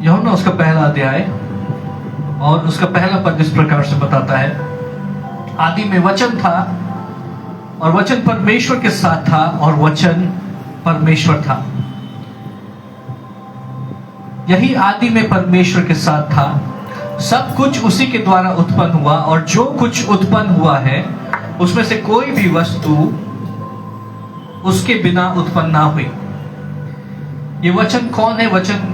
यूहन्ना उसका पहला अध्याय और उसका पहला पद इस प्रकार से बताता है, आदि में वचन था और वचन परमेश्वर के साथ था और वचन परमेश्वर था। यही आदि में परमेश्वर के साथ था। सब कुछ उसी के द्वारा उत्पन्न हुआ और जो कुछ उत्पन्न हुआ है उसमें से कोई भी वस्तु उसके बिना उत्पन्न ना हुई। ये वचन कौन है? वचन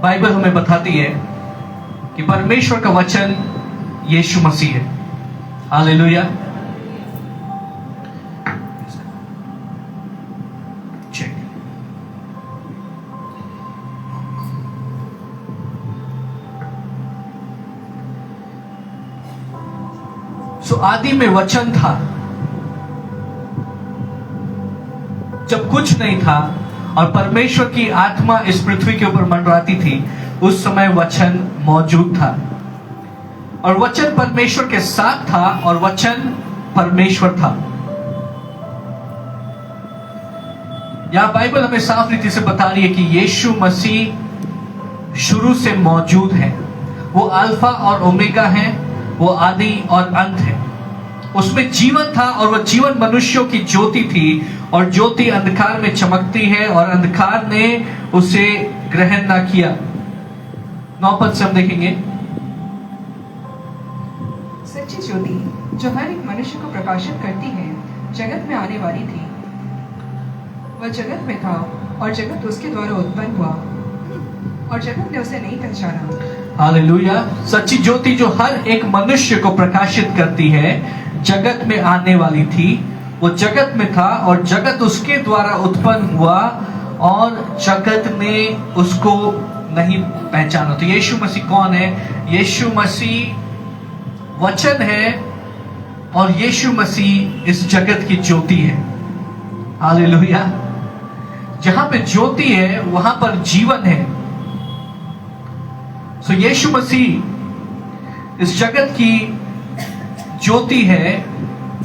बाइबल हमें बताती है कि परमेश्वर का वचन यीशु मसीह है। हालेलुया। सो आदि में वचन था। जब कुछ नहीं था और परमेश्वर की आत्मा इस पृथ्वी के ऊपर मंडराती थी, उस समय वचन मौजूद था और वचन परमेश्वर के साथ था और वचन परमेश्वर था। यहां बाइबल हमें साफ रीति से बता रही है कि यीशु मसीह शुरू से मौजूद है। वो अल्फा और ओमेगा है, वो आदि और अंत है। उसमें जीवन था और वह जीवन मनुष्यों की ज्योति थी और ज्योति अंधकार में चमकती है और अंधकार ने उसे ग्रहण ना किया। 9 पद से हम देखेंगे, सच्ची ज्योति जो हर एक मनुष्य को प्रकाशित करती है जगत में आने वाली थी। वह जगत में था और जगत उसके द्वारा उत्पन्न हुआ और जगत ने उसे नहीं पहचाना। हालेलुया। सच्ची ज्योति जो हर एक मनुष्य को प्रकाशित करती है जगत में आने वाली थी। वो जगत में था और जगत उसके द्वारा उत्पन्न हुआ और जगत ने उसको नहीं पहचाना। तो यीशु मसीह कौन है? यीशु मसीह वचन है और यीशु मसीह इस जगत की ज्योति है। हालेलुया। जहां पे ज्योति है वहां पर जीवन है। सो यीशु मसीह इस जगत की ज्योति है,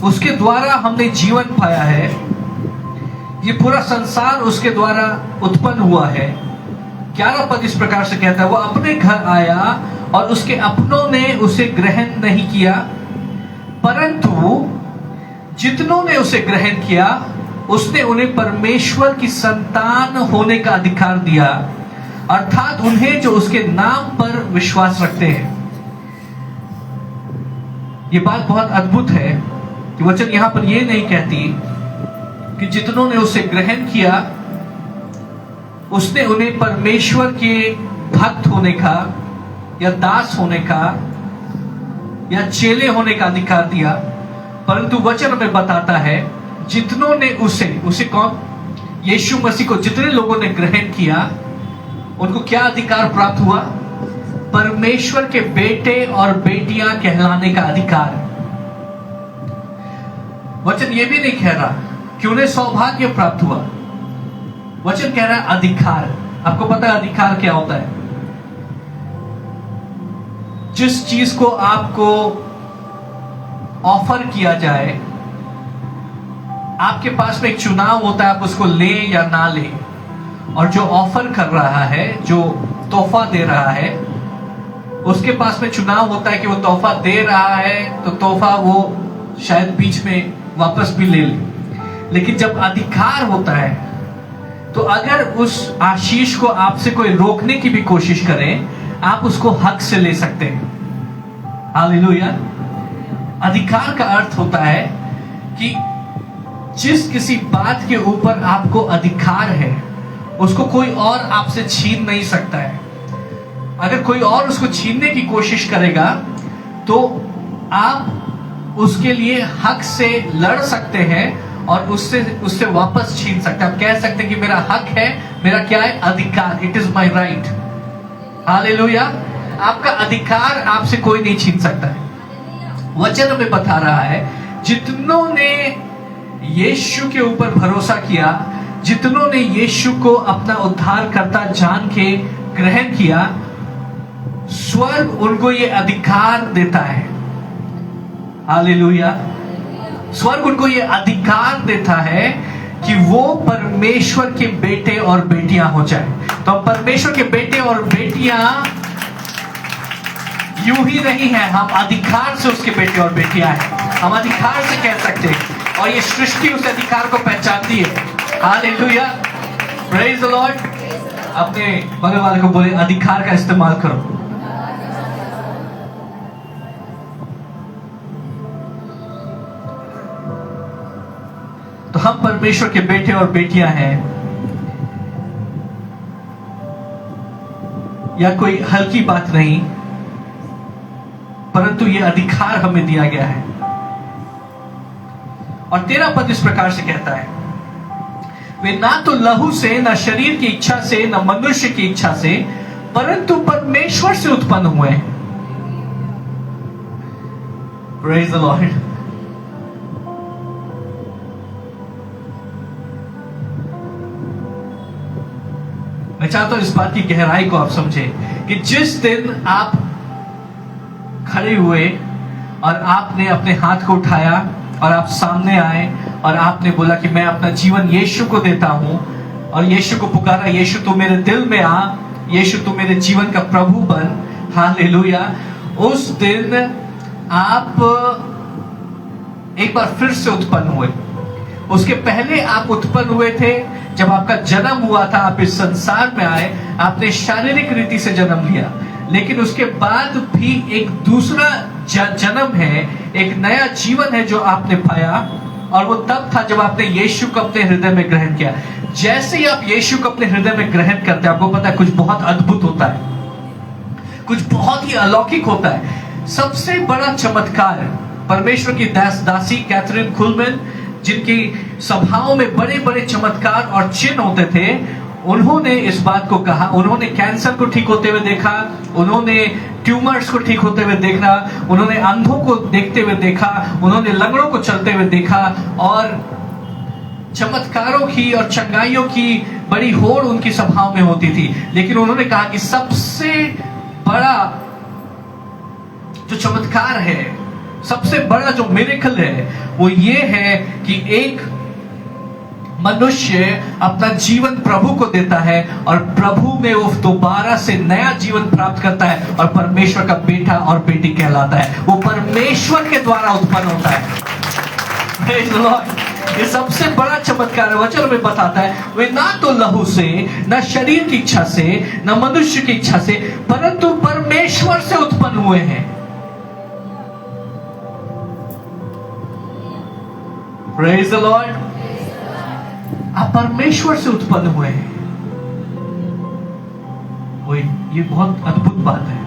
उसके द्वारा हमने जीवन पाया है। ये पूरा संसार उसके द्वारा उत्पन्न हुआ है। 11 पद इस प्रकार से कहता है, वो अपने घर आया और उसके अपनों ने उसे ग्रहण नहीं किया, परंतु जितनों ने उसे ग्रहण किया उसने उन्हें परमेश्वर की संतान होने का अधिकार दिया, अर्थात उन्हें जो उसके नाम पर विश्वास रखते हैं। ये बात बहुत अद्भुत है कि वचन यहां पर यह नहीं कहती कि जितनों ने उसे ग्रहण किया उसने उन्हें परमेश्वर के भक्त होने का या दास होने का या चेले होने का अधिकार दिया, परंतु वचन हमें बताता है जितनों ने उसे कौन? यीशु मसीह को जितने लोगों ने ग्रहण किया उनको क्या अधिकार प्राप्त हुआ? परमेश्वर के बेटे और बेटियां कहलाने का अधिकार। वचन ये भी नहीं कह रहा कि उन्हें सौभाग्य प्राप्त हुआ। वचन कह रहा है अधिकार। आपको पता है अधिकार क्या होता है? जिस चीज को आपको ऑफर किया जाए, आपके पास में एक चुनाव होता है, आप उसको ले या ना ले। और जो ऑफर कर रहा है, जो तोहफा दे रहा है, उसके पास में चुनाव होता है कि वो तोहफा दे रहा है तो तोहफा वो शायद बीच में वापस भी ले ले। लेकिन जब अधिकार होता है तो अगर उस आशीष को आपसे कोई रोकने की भी कोशिश करे, आप उसको हक से ले सकते हैं। हालेलुया। अधिकार का अर्थ होता है कि जिस किसी बात के ऊपर आपको अधिकार है उसको कोई और आपसे छीन नहीं सकता है। अगर कोई और उसको छीनने की कोशिश करेगा तो आप उसके लिए हक से लड़ सकते हैं और उससे वापस छीन सकते हैं। आप कह सकते हैं कि मेरा हक है, मेरा क्या है? अधिकार। It is my right. Hallelujah. आपका अधिकार आपसे कोई नहीं छीन सकता है। वचन हमें बता रहा है जितनों ने यीशु के ऊपर भरोसा किया, जितनों ने यीशु को अपना उद्धारकर्ता जान के ग्रहण किया, स्वर्ग उनको ये अधिकार देता है। हालेलुया। स्वर्ग उनको ये अधिकार देता है कि वो परमेश्वर के बेटे और बेटियां हो जाए। तो हम परमेश्वर के बेटे और बेटियां यूं ही नहीं है, हम अधिकार से उसके बेटे और बेटियां हैं। हम अधिकार से कह सकते हैं और ये सृष्टि उस अधिकार को पहचानती है। Hallelujah, praise the Lord. अपने बगल वाले को बोले अधिकार का इस्तेमाल करो। तो हम परमेश्वर के बेटे और बेटियां हैं। या कोई हल्की बात नहीं, परंतु यह अधिकार हमें दिया गया है। और 13 पद इस प्रकार से कहता है, वे ना तो लहू से, न शरीर की इच्छा से, न मनुष्य की इच्छा से, परंतु परमेश्वर से उत्पन्न हुए। Praise the Lord. मैं चाहता हूं इस बात की गहराई को आप समझें कि जिस दिन आप खड़े हुए और आपने अपने हाथ को उठाया और आप सामने आए और आपने बोला कि मैं अपना जीवन यीशु को देता हूं, और यीशु को पुकारा, यीशु तू मेरे दिल में आ, यीशु तू मेरे जीवन का प्रभु बन। हालेलुया। उस दिन आप एक बार फिर से उत्पन्न हुए। उसके पहले आप उत्पन्न हुए थे जब आपका जन्म हुआ था, आप इस संसार में आए, आपने शारीरिक रीति से जन्म लिया। लेकिन उसके बाद भी एक दूसरा जन्म है, एक नया जीवन है जो आपने पाया, और वो तब था जब आपने यीशु को अपने हृदय में ग्रहण किया। जैसे ही आप यीशु को अपने हृदय में ग्रहण करते हैं, आपको पता है कुछ बहुत अद्भुत होता है, कुछ बहुत ही अलौकिक होता है। सबसे बड़ा चमत्कार परमेश्वर की दासी कैथरीन कुलमैन, जिनकी सभाओं में बड़े बड़े चमत्कार और चिन्ह होते थे, उन्होंने इस बात को कहा। उन्होंने कैंसर को ठीक होते हुए देखा, उन्होंने ट्यूमर्स को ठीक होते हुए देखा, उन्होंने अंधों को देखते हुए देखा, उन्होंने लंगड़ों को चलते हुए देखा, और चमत्कारों की और चंगाइयों की बड़ी होड़ उनकी सभाओं में होती थी। लेकिन उन्होंने कहा कि सबसे बड़ा जो चमत्कार है, सबसे बड़ा जो मिरेकल है, वो ये है कि एक मनुष्य अपना जीवन प्रभु को देता है और प्रभु में वो दोबारा से नया जीवन प्राप्त करता है और परमेश्वर का बेटा और बेटी कहलाता है। वो परमेश्वर के द्वारा उत्पन्न होता है। Praise the Lord। ये सबसे बड़ा चमत्कार है। वचन में बताता है, वे ना तो लहू से, न शरीर की इच्छा से, न मनुष्य की इच्छा से, परंतु परमेश्वर से उत्पन्न हुए हैं। Praise the Lord। आप परमेश्वर से उत्पन्न हुए हैं। ये बहुत अद्भुत बात है।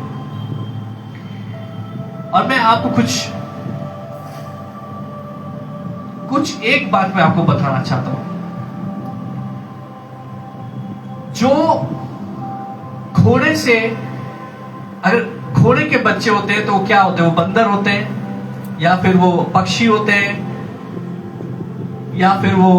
और मैं आपको कुछ एक बात मैं आपको बताना चाहता हूं। जो घोड़े से, अगर घोड़े के बच्चे होते हैं तो वो क्या होते हैं? वो बंदर होते हैं, या फिर वो पक्षी होते हैं, या फिर वो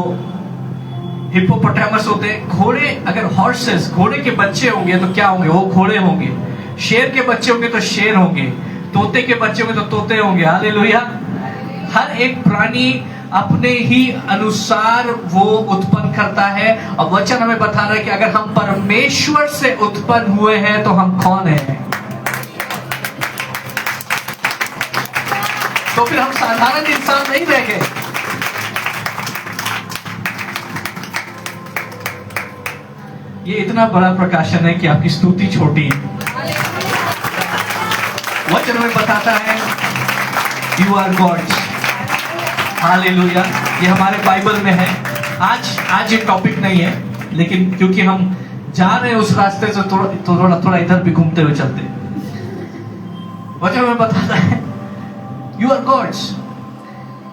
हिप्पोपोटामस होते हैं। घोड़े, अगर हॉर्सेस, घोड़े के बच्चे होंगे तो क्या होंगे? वो घोड़े होंगे। शेर के बच्चे होंगे तो शेर होंगे। तोते के बच्चे होंगे तो तोते होंगे। हालेलुया। हर एक प्राणी अपने ही अनुसार वो उत्पन्न करता है। और वचन हमें बता रहा है कि अगर हम परमेश्वर से उत्पन्न हुए हैं तो हम कौन हैं? तो फिर हम साधारण इंसान नहीं रह गए। ये इतना बड़ा प्रकाशन है कि आपकी स्तुति छोटी है। वचन में बताता है यू आर गॉड्स। हालेलुया। ये हमारे बाइबल में है। आज ये टॉपिक नहीं है, लेकिन क्योंकि हम जा रहे हैं उस रास्ते से, थोड़ा इधर भी घूमते हुए चलते। वचन में बताता है यू आर गॉड्स,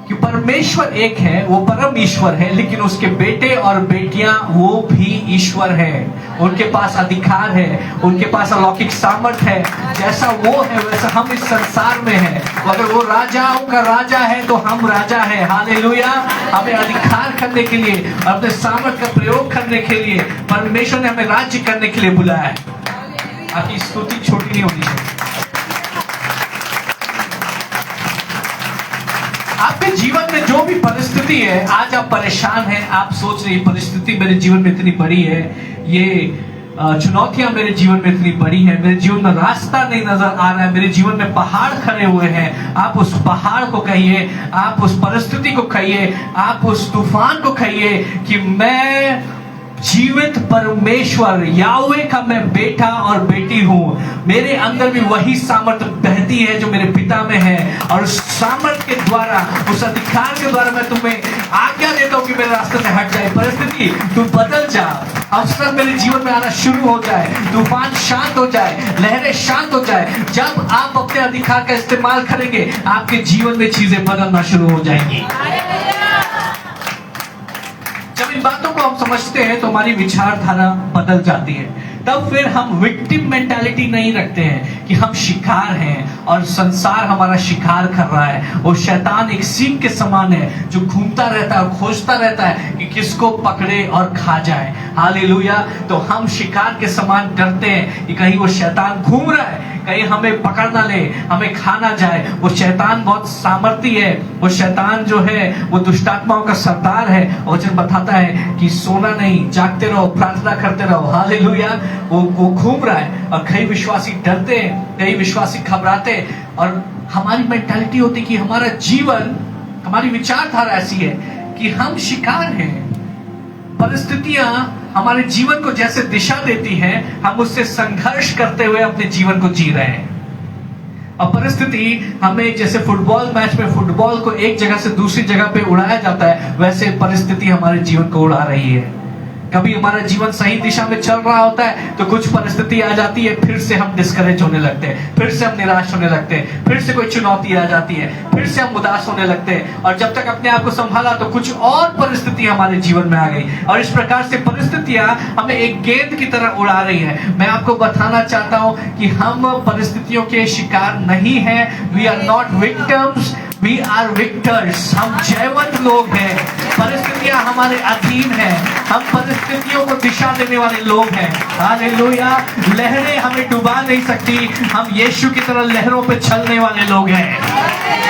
कि परमेश्वर एक है, वो परम ईश्वर है, लेकिन उसके बेटे और बेटियां वो भी ईश्वर है। उनके पास अधिकार है, उनके पास अलौकिक सामर्थ है। जैसा वो है वैसा हम इस संसार में है। अगर वो राजाओं का राजा है तो हम राजा है। हालेलुया। हमें अधिकार करने के लिए, अपने सामर्थ का प्रयोग करने के लिए परमेश्वर ने हमें राज्य करने के लिए बुलाया है। आपकी स्तुति छोटी नहीं होनी चाहिए। आपके जीवन में जो भी परिस्थिति है, आज आप परेशान हैं, आप सोच रहे हैं परिस्थिति मेरे जीवन में इतनी बड़ी है, ये चुनौतियां मेरे जीवन में इतनी बड़ी है, मेरे जीवन में रास्ता नहीं नजर आ रहा है, मेरे जीवन में पहाड़ खड़े हुए हैं। आप उस पहाड़ को कहिए, आप उस परिस्थिति को कहिए, आप उस तूफान को कहिए कि मैं जीवित परमेश्वर याहवे का मैं बेटा और बेटी हूं। मेरे अंदर भी वही सामर्थ्य बहती है जो मेरे पिता में है, और उस सामर्थ्य के द्वारा, उस अधिकार के द्वारा मैं तुम्हें आज्ञा देता हूं कि मेरे रास्ते से हट जाए परिस्थिति, तू बदल जा, अवसर मेरे जीवन में आना शुरू हो जाए, तूफान शांत हो जाए, लहरें शांत हो जाए। जब आप अपने अधिकार का इस्तेमाल करेंगे, आपके जीवन में चीजें बदलना शुरू हो जाएंगी। जब इन बातों को हम समझते हैं तो हमारी विचारधारा बदल जाती है। तब फिर हम विक्टिम मेंटालिटी नहीं रखते हैं कि हम शिकार हैं और संसार हमारा शिकार कर रहा है। वो शैतान एक सींग के समान है जो घूमता रहता है और खोजता रहता है कि किसको पकड़े और खा जाए। हालेलुया। तो हम शिकार के समान डरते हैं कि कहीं वो शैतान घूम रहा है, कहीं हमें पकड़ ना ले, हमें खा ना जाए। वो शैतान बहुत सामर्थी है, वो शैतान जो है वो दुष्टात्माओं का सरदार है। वचन बताता है कि सोना नहीं, जागते रहो, प्रार्थना करते रहो। हालेलुया। वो घूम रहा है और कई विश्वासी डरते हैं, कई विश्वासी घबराते हैं, और हमारी मेंटालिटी होती कि हमारा जीवन, हमारी विचारधारा ऐसी है कि हम शिकार हैं। परिस्थितियां हमारे जीवन को जैसे दिशा देती हैं, हम उससे संघर्ष करते हुए अपने जीवन को जी रहे हैं। और परिस्थिति हमें जैसे फुटबॉल मैच में फुटबॉल को एक जगह से दूसरी जगह पे उड़ाया जाता है, वैसे परिस्थिति हमारे जीवन को उड़ा रही है। कभी हमारा जीवन सही दिशा में चल रहा होता है तो कुछ परिस्थिति आ जाती है, फिर से हम डिस्करेज होने लगते हैं, फिर से हम निराश होने लगते हैं, फिर से कोई चुनौती आ जाती है, फिर से हम उदास होने लगते हैं, और जब तक अपने आप को संभाला तो कुछ और परिस्थिति हमारे जीवन में आ गई। और इस प्रकार से परिस्थितियां हमें एक गेंद की तरह उड़ा रही है। मैं आपको बताना चाहता हूं कि हम परिस्थितियों के शिकार नहीं हैं। We are not victims, we are victors. हम जयवंत लोग हैं। परिस्थितियां हमारे अधीन हैं, हम परिस्थितियों को दिशा देने वाले लोग हैं। हालेलुया। लहरें हमें डुबा नहीं सकती, हम यीशु की तरह लहरों पे चलने वाले लोग हैं।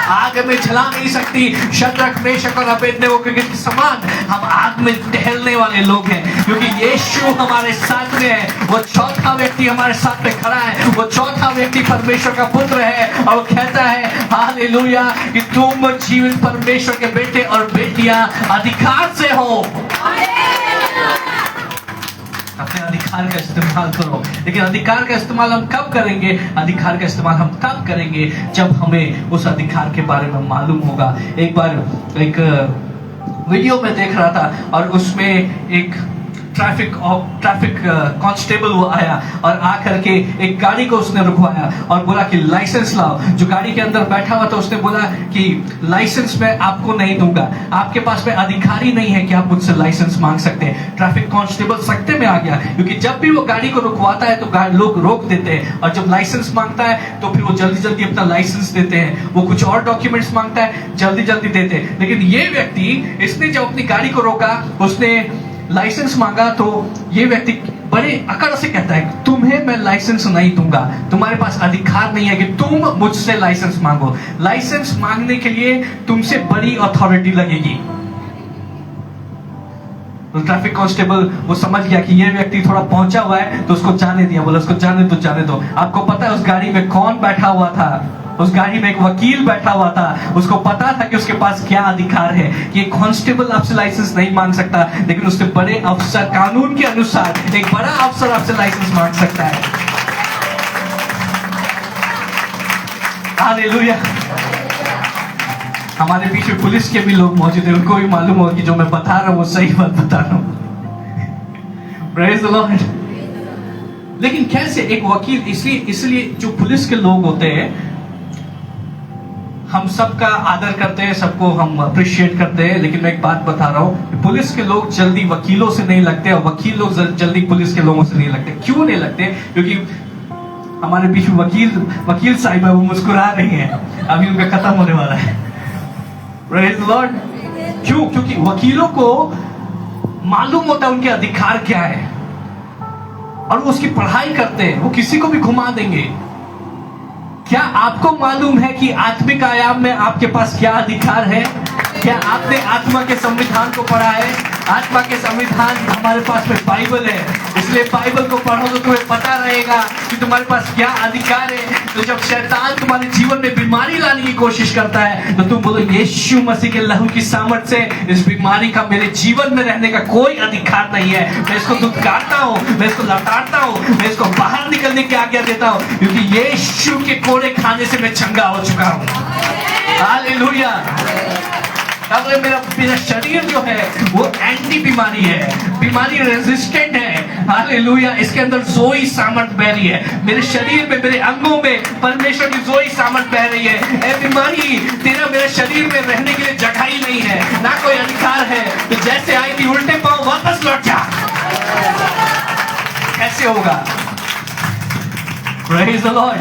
आग में जला नहीं सकती शद्रक, मेशक और अबेदnego के समान हम आग में टहलने वाले लोग हैं, क्योंकि यीशु हमारे साथ में है। वो चौथा व्यक्ति हमारे साथ में खड़ा है, वो चौथा व्यक्ति परमेश्वर का पुत्र है, और वो कहता है हालेलुया कि तुम जीवित परमेश्वर के बेटे और बेटियां अधिकार से हो। अपने अधिकार का इस्तेमाल करो। लेकिन अधिकार का इस्तेमाल हम कब करेंगे? अधिकार का इस्तेमाल हम तब करेंगे जब हमें उस अधिकार के बारे में मालूम होगा। एक बार एक वीडियो में देख रहा था, और उसमें एक ट्रैफिक कांस्टेबल वो आया और आकर के एक गाड़ी को उसने रुकवाया और बोला कि लाइसेंस लाओ। जो गाड़ी के अंदर बैठा हुआ था उसने बोला कि लाइसेंस मैं आपको नहीं दूंगा, आपके पास में अधिकार ही नहीं है कि आप मुझसे लाइसेंस मांग सकते हैं। ट्रैफिक कांस्टेबल सख्ते में आ गया, क्योंकि जब भी वो गाड़ी को रुकवाता है तो लोग रोक देते हैं, और जब लाइसेंस मांगता है तो फिर वो जल्दी जल्दी अपना लाइसेंस देते हैं। वो कुछ और डॉक्यूमेंट्स मांगता है, जल्दी जल्दी देते हैं। लेकिन ये व्यक्ति, इसने जब अपनी गाड़ी को रोका, उसने लाइसेंस मांगा, तो ये व्यक्ति बड़े अकड़ से कहता है तुम्हें मैं लाइसेंस नहीं दूंगा, तुम्हारे पास अधिकार नहीं है कि तुम मुझसे लाइसेंस मांगो। लाइसेंस मांगने के लिए तुमसे बड़ी अथॉरिटी लगेगी। तो ट्रैफिक कांस्टेबल वो समझ गया कि ये व्यक्ति थोड़ा पहुंचा हुआ है, तो उसको जाने दिया। बोला उसको जाने दो। आपको पता है उस गाड़ी में कौन बैठा हुआ था? उस गाड़ी में एक वकील बैठा हुआ था। उसको पता था कि उसके पास क्या अधिकार है, कि कांस्टेबल आपसे लाइसेंस नहीं मांग सकता, लेकिन उससे बड़े अफसर, कानून के अनुसार एक बड़ा अफसर आपसे लाइसेंस मांग सकता है। हालेलुया। हमारे पीछे पुलिस के भी लोग मौजूद हैं, उनको भी मालूम हो कि जो मैं बता रहा हूं वो सही बात बता रहा हूं। Praise the Lord. लेकिन कैसे एक वकील, इसलिए जो पुलिस के लोग होते हैं, हम सबका आदर करते हैं, सबको हम अप्रिशिएट करते हैं, लेकिन मैं एक बात बता रहा हूं, पुलिस के लोग जल्दी वकीलों से नहीं लगते, और वकील लोग जल्दी पुलिस के लोगों से नहीं लगते। क्यों नहीं लगते? क्योंकि हमारे बीच वकील साहिब है, वो मुस्कुरा रही हैं, अभी उनका खत्म होने वाला है। Praise the Lord. क्यों? क्योंकि वकीलों को मालूम होता है उनके अधिकार क्या है, और वो उसकी पढ़ाई करते हैं, वो किसी को भी घुमा देंगे। क्या आपको मालूम है कि आत्मिक आयाम में आपके पास क्या अधिकार है? क्या आपने आत्मा के संविधान को पढ़ा है? आत्मा के संविधान हमारे पास में बाइबल है, इसलिए बाइबल को पढ़ो तो तुम्हें पता रहेगा कि तुम्हारे पास क्या अधिकार है। तो जब शैतान तुम्हारे जीवन में बीमारी लाने की कोशिश करता है तो तुम बोलो यीशु मसीह के लहू की सामर्थ से इस बीमारी का मेरे जीवन में रहने का कोई अधिकार नहीं है। मैं इसको दुत्कारता हूँ, मैं इसको लताड़ता हूँ, मैं इसको बाहर निकलने की आज्ञा देता हूँ, क्योंकि यीशु के कोड़े खाने से मैं चंगा हो चुका हूँ। हालेलुया। अब मेरा शरीर जो है वो एंटी बीमारी है, बीमारी रेजिस्टेंट है। हालेलुया। इसके अंदर जोई सामर्थ बह रही है, मेरे शरीर में, मेरे अंगों में परमेश्वर की जोई सामर्थ बह रही है। ए बीमारी, तेरा मेरे शरीर में रहने के लिए जगह ही नहीं है, ना कोई अधिकार है। तो जैसे आई थी उल्टे पांव वापस लौट जा। कैसे होगा? Praise the Lord।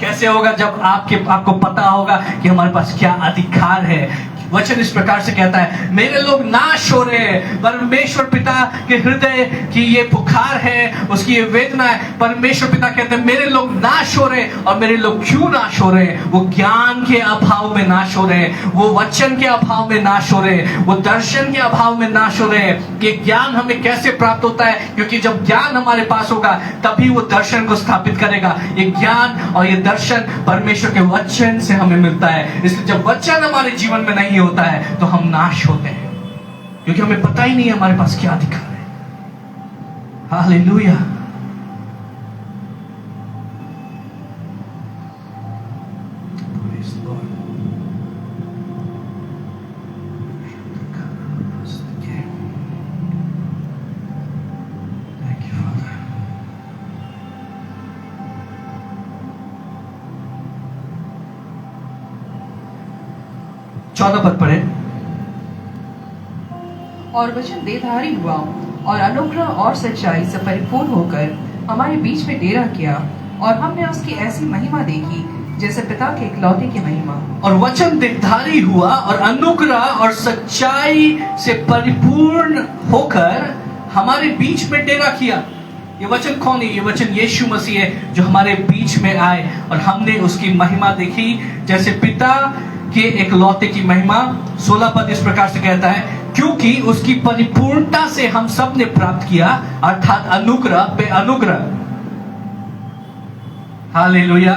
कैसे होगा? जब आपको पता होगा कि हमारे पास क्या अधिकार है। वचन इस प्रकार से कहता है, मेरे लोग नाश हो रहे हैं। परमेश्वर पिता के हृदय की ये पुकार है, उसकी ये वेदना है। परमेश्वर पिता कहते हैं मेरे लोग नाश हो रहे हैं। और मेरे लोग क्यों नाश हो रहे हैं? वो ज्ञान के अभाव में नाश हो रहे हैं, वो वचन के अभाव में नाश हो रहे हैं, वो दर्शन के अभाव में नाश हो रहे हैं। ये ज्ञान हमें कैसे प्राप्त होता है? क्योंकि जब ज्ञान हमारे पास होगा तभी वो दर्शन को स्थापित करेगा। ये ज्ञान और ये दर्शन परमेश्वर के वचन से हमें मिलता है। इसलिए जब वचन हमारे जीवन में नहीं होता है तो हम नाश होते हैं, क्योंकि हमें पता ही नहीं है हमारे पास क्या अधिकार है। हालेलुया। चौदह पद पढ़े। और वचन देहधारी हुआ और अनुग्रह और सच्चाई से परिपूर्ण होकर हमारे बीच में डेरा किया, और हमने उसकी ऐसी महिमा देखी जैसे पिता के इकलौते की महिमा। और वचन देहधारी हुआ और अनुग्रह और सच्चाई से परिपूर्ण होकर हमारे बीच में डेरा किया। ये वचन कौन है? ये वचन यीशु मसीह है, जो हमारे बीच में आए और हमने उसकी महिमा देखी जैसे पिता के इकलौते की महिमा। 16 पद इस प्रकार से कहता है, क्योंकि उसकी परिपूर्णता से हम सब ने प्राप्त किया, अर्थात अनुग्रह पे अनुग्रह। हालेलुया।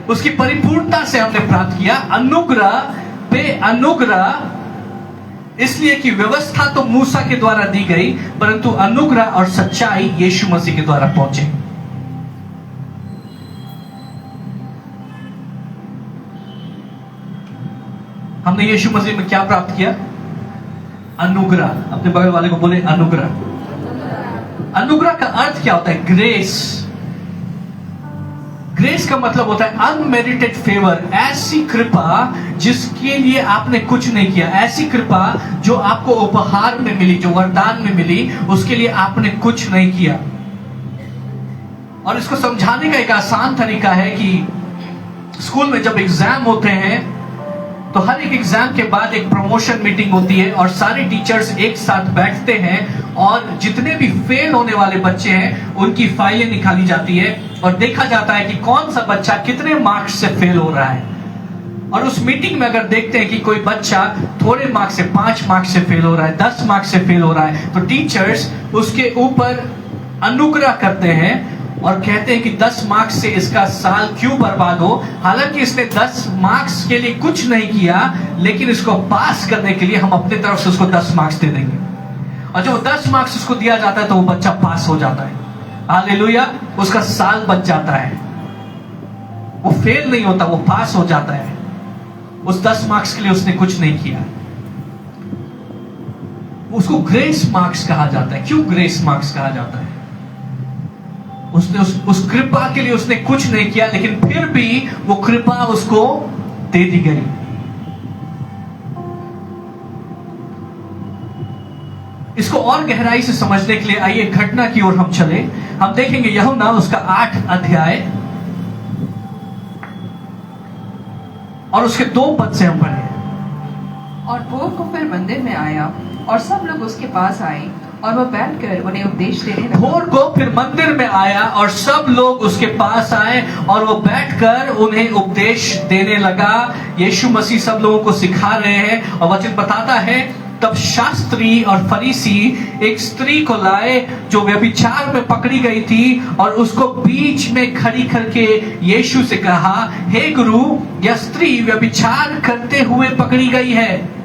उसकी परिपूर्णता से हमने प्राप्त किया, अनुग्रह पे अनुग्रह। इसलिए कि व्यवस्था तो मूसा के द्वारा दी गई, परंतु अनुग्रह और सच्चाई यीशु मसीह के द्वारा पहुंचे। हमने यीशु मसीह में क्या प्राप्त किया? अनुग्रह। अपने बगल वाले को बोले अनुग्रह। अनुग्रह का अर्थ क्या होता है? ग्रेस। ग्रेस का मतलब होता है अनमेरिटेड फेवर, ऐसी कृपा जिसके लिए आपने कुछ नहीं किया, ऐसी कृपा जो आपको उपहार में मिली, जो वरदान में मिली, उसके लिए आपने कुछ नहीं किया। और इसको समझाने का एक आसान तरीका है कि स्कूल में जब एग्जाम होते हैं तो हर एक एग्जाम के बाद एक प्रमोशन मीटिंग होती है और सारे टीचर्स एक साथ बैठते हैं और जितने भी फेल होने वाले बच्चे हैं उनकी फाइलें निकाली जाती है और देखा जाता है कि कौन सा बच्चा कितने मार्क्स से फेल हो रहा है। और उस मीटिंग में अगर देखते हैं कि कोई बच्चा थोड़े मार्क्स से, 5 मार्क्स से फेल हो रहा है, 10 मार्क्स से फेल हो रहा है, तो टीचर्स उसके ऊपर अनुग्रह करते हैं और कहते हैं कि 10 मार्क्स से इसका साल क्यों बर्बाद हो, हालांकि इसने 10 मार्क्स के लिए कुछ नहीं किया, लेकिन इसको पास करने के लिए हम अपने तरफ से उसको 10 मार्क्स दे देंगे। और जब 10 मार्क्स उसको दिया जाता है तो वो बच्चा पास हो जाता है। हालेलुया। उसका साल बच जाता है, वो फेल नहीं होता, वो पास हो जाता है। उस 10 मार्क्स के लिए उसने कुछ नहीं किया। उसको ग्रेस मार्क्स कहा जाता है। क्यों ग्रेस मार्क्स कहा जाता है? उसने उस कृपा के लिए उसने कुछ नहीं किया, लेकिन फिर भी वो कृपा उसको दे दी गई। इसको और गहराई से समझने के लिए आइए घटना की ओर हम चले। हम देखेंगे यूहन्ना उसका 8 अध्याय और उसके 2 पद से हम पढ़े। और भोर को फिर मंदिर में आया और सब लोग उसके पास आए और वह बैठकर उन्हें उपदेश देने लगा। भोर को फिर मंदिर में आया और सब लोग उसके पास आए और वो बैठकर उन्हें उपदेश देने लगा। यीशु मसीह सब लोगों को सिखा रहे हैं और वचन बताता है तब शास्त्री और फरीसी एक स्त्री को लाए जो व्यभिचार में पकड़ी गई थी और उसको बीच में खड़ी करके यीशु से कहा, हे गुरु, यह स्त्री व्यभिचार करते हुए पकड़ी गई है।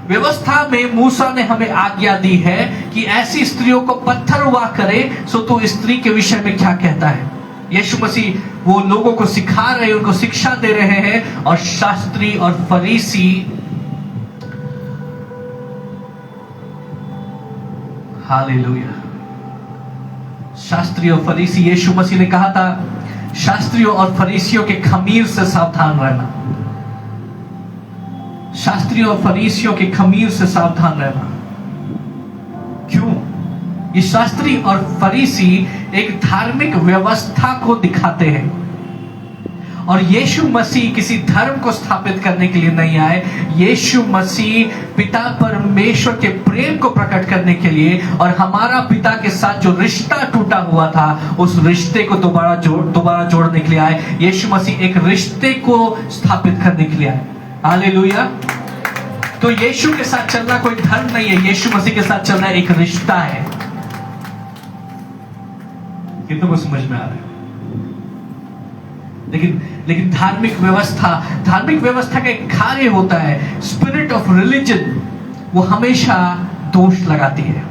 व्यवस्था में मूसा ने हमें आज्ञा दी है कि ऐसी स्त्रियों को पत्थर हुआ करे, सो तू स्त्री के विषय में क्या कहता है? यीशु मसीह वो लोगों को सिखा रहे, उनको शिक्षा दे रहे हैं और शास्त्री और फरीसी हालेलुया, शास्त्री और फरीसी, यीशु मसीह ने कहा था शास्त्रियों और फरीसियों के खमीर से सावधान रहना। शास्त्रियों और फरीसियों के खमीर से सावधान रहना। क्यों? ये शास्त्री और फरीसी एक धार्मिक व्यवस्था को दिखाते हैं और यीशु मसीह किसी धर्म को स्थापित करने के लिए नहीं आए। यीशु मसीह पिता परमेश्वर के प्रेम को प्रकट करने के लिए और हमारा पिता के साथ जो रिश्ता टूटा हुआ था उस रिश्ते को दोबारा जोड़ने के लिए आए। यीशु मसीह एक रिश्ते को स्थापित करने के लिए आए। हालेलुया। तो यीशु के साथ चलना कोई धर्म नहीं है, यीशु मसीह के साथ चलना एक रिश्ता है। कितना को समझ में आ रहा है? लेकिन धार्मिक व्यवस्था का एक कार्य होता है, स्पिरिट ऑफ रिलीजन, वो हमेशा दोष लगाती है।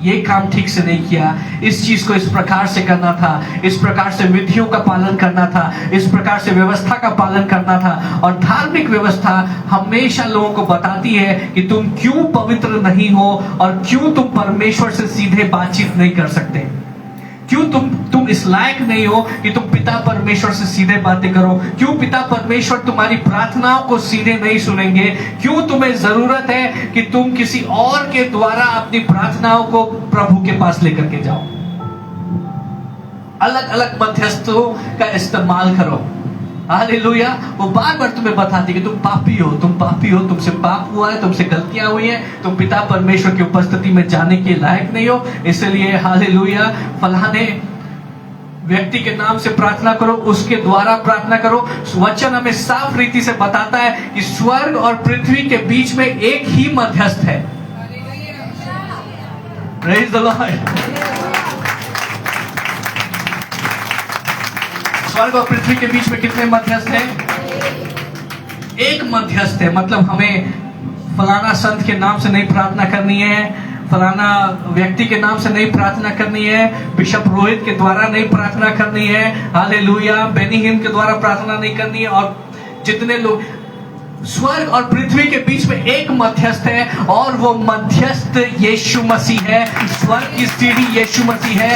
ये काम ठीक से नहीं किया, इस चीज को इस प्रकार से करना था, इस प्रकार से विधियों का पालन करना था, इस प्रकार से व्यवस्था का पालन करना था। और धार्मिक व्यवस्था हमेशा लोगों को बताती है कि तुम क्यों पवित्र नहीं हो और क्यों तुम परमेश्वर से सीधे बातचीत नहीं कर सकते, क्यों तुम इस लायक नहीं हो कि तुम पिता परमेश्वर से सीधे बातें करो, क्यों पिता परमेश्वर तुम्हारी प्रार्थनाओं को सीधे नहीं सुनेंगे, क्यों तुम्हें जरूरत है कि तुम किसी और के द्वारा अपनी प्रार्थनाओं को प्रभु के पास लेकर के जाओ। अलग अलग मध्यस्थों का इस्तेमाल करो। हालेलुया। वो बार बार तुम्हें बताती कि तुम पापी हो, तुमसे पाप हुआ है, तुमसे गलतियां हुई हैं, तुम पिता परमेश्वर की उपस्थिति में जाने के लायक नहीं हो। इसलिए हालेलुया, फलाने व्यक्ति के नाम से प्रार्थना करो, उसके द्वारा प्रार्थना करो। वचन हमें साफ रीति से बताता है कि स्वर्ग और पृथ्वी के बीच में एक ही मध्यस्थ है। Praise the Lord. स्वर्ग और पृथ्वी के बीच में कितने मध्यस्थ हैं? एक मध्यस्थ है। मतलब हमें फलाना संत के नाम से नहीं प्रार्थना करनी है, फलाना व्यक्ति के नाम से नहीं प्रार्थना करनी है, बिशप रोहित के द्वारा नहीं प्रार्थना करनी है, हालेलुया, बेनी हिन के द्वारा प्रार्थना नहीं करनी है। और जितने लोग, स्वर्ग और पृथ्वी के बीच में एक मध्यस्थ है और वो मध्यस्थ यीशु मसीह है। स्वर्ग की सीढ़ी यीशु मसीह है।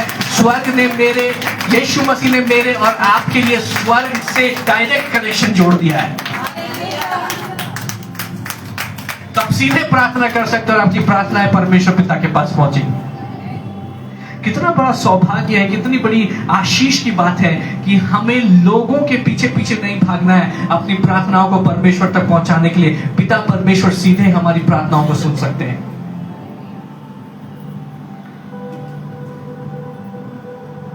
यीशु मसीह ने मेरे और आपके लिए स्वर्ग से डायरेक्ट कनेक्शन जोड़ दिया है। तो आप सीधे प्रार्थना कर सकते हो और आपकी प्रार्थनाएं परमेश्वर पिता के पास पहुंचेगी। कितना बड़ा सौभाग्य है, कितनी बड़ी आशीष की बात है कि हमें लोगों के पीछे पीछे नहीं भागना है अपनी प्रार्थनाओं को परमेश्वर तक पहुंचाने के लिए। पिता परमेश्वर सीधे हमारी प्रार्थनाओं को सुन सकते हैं।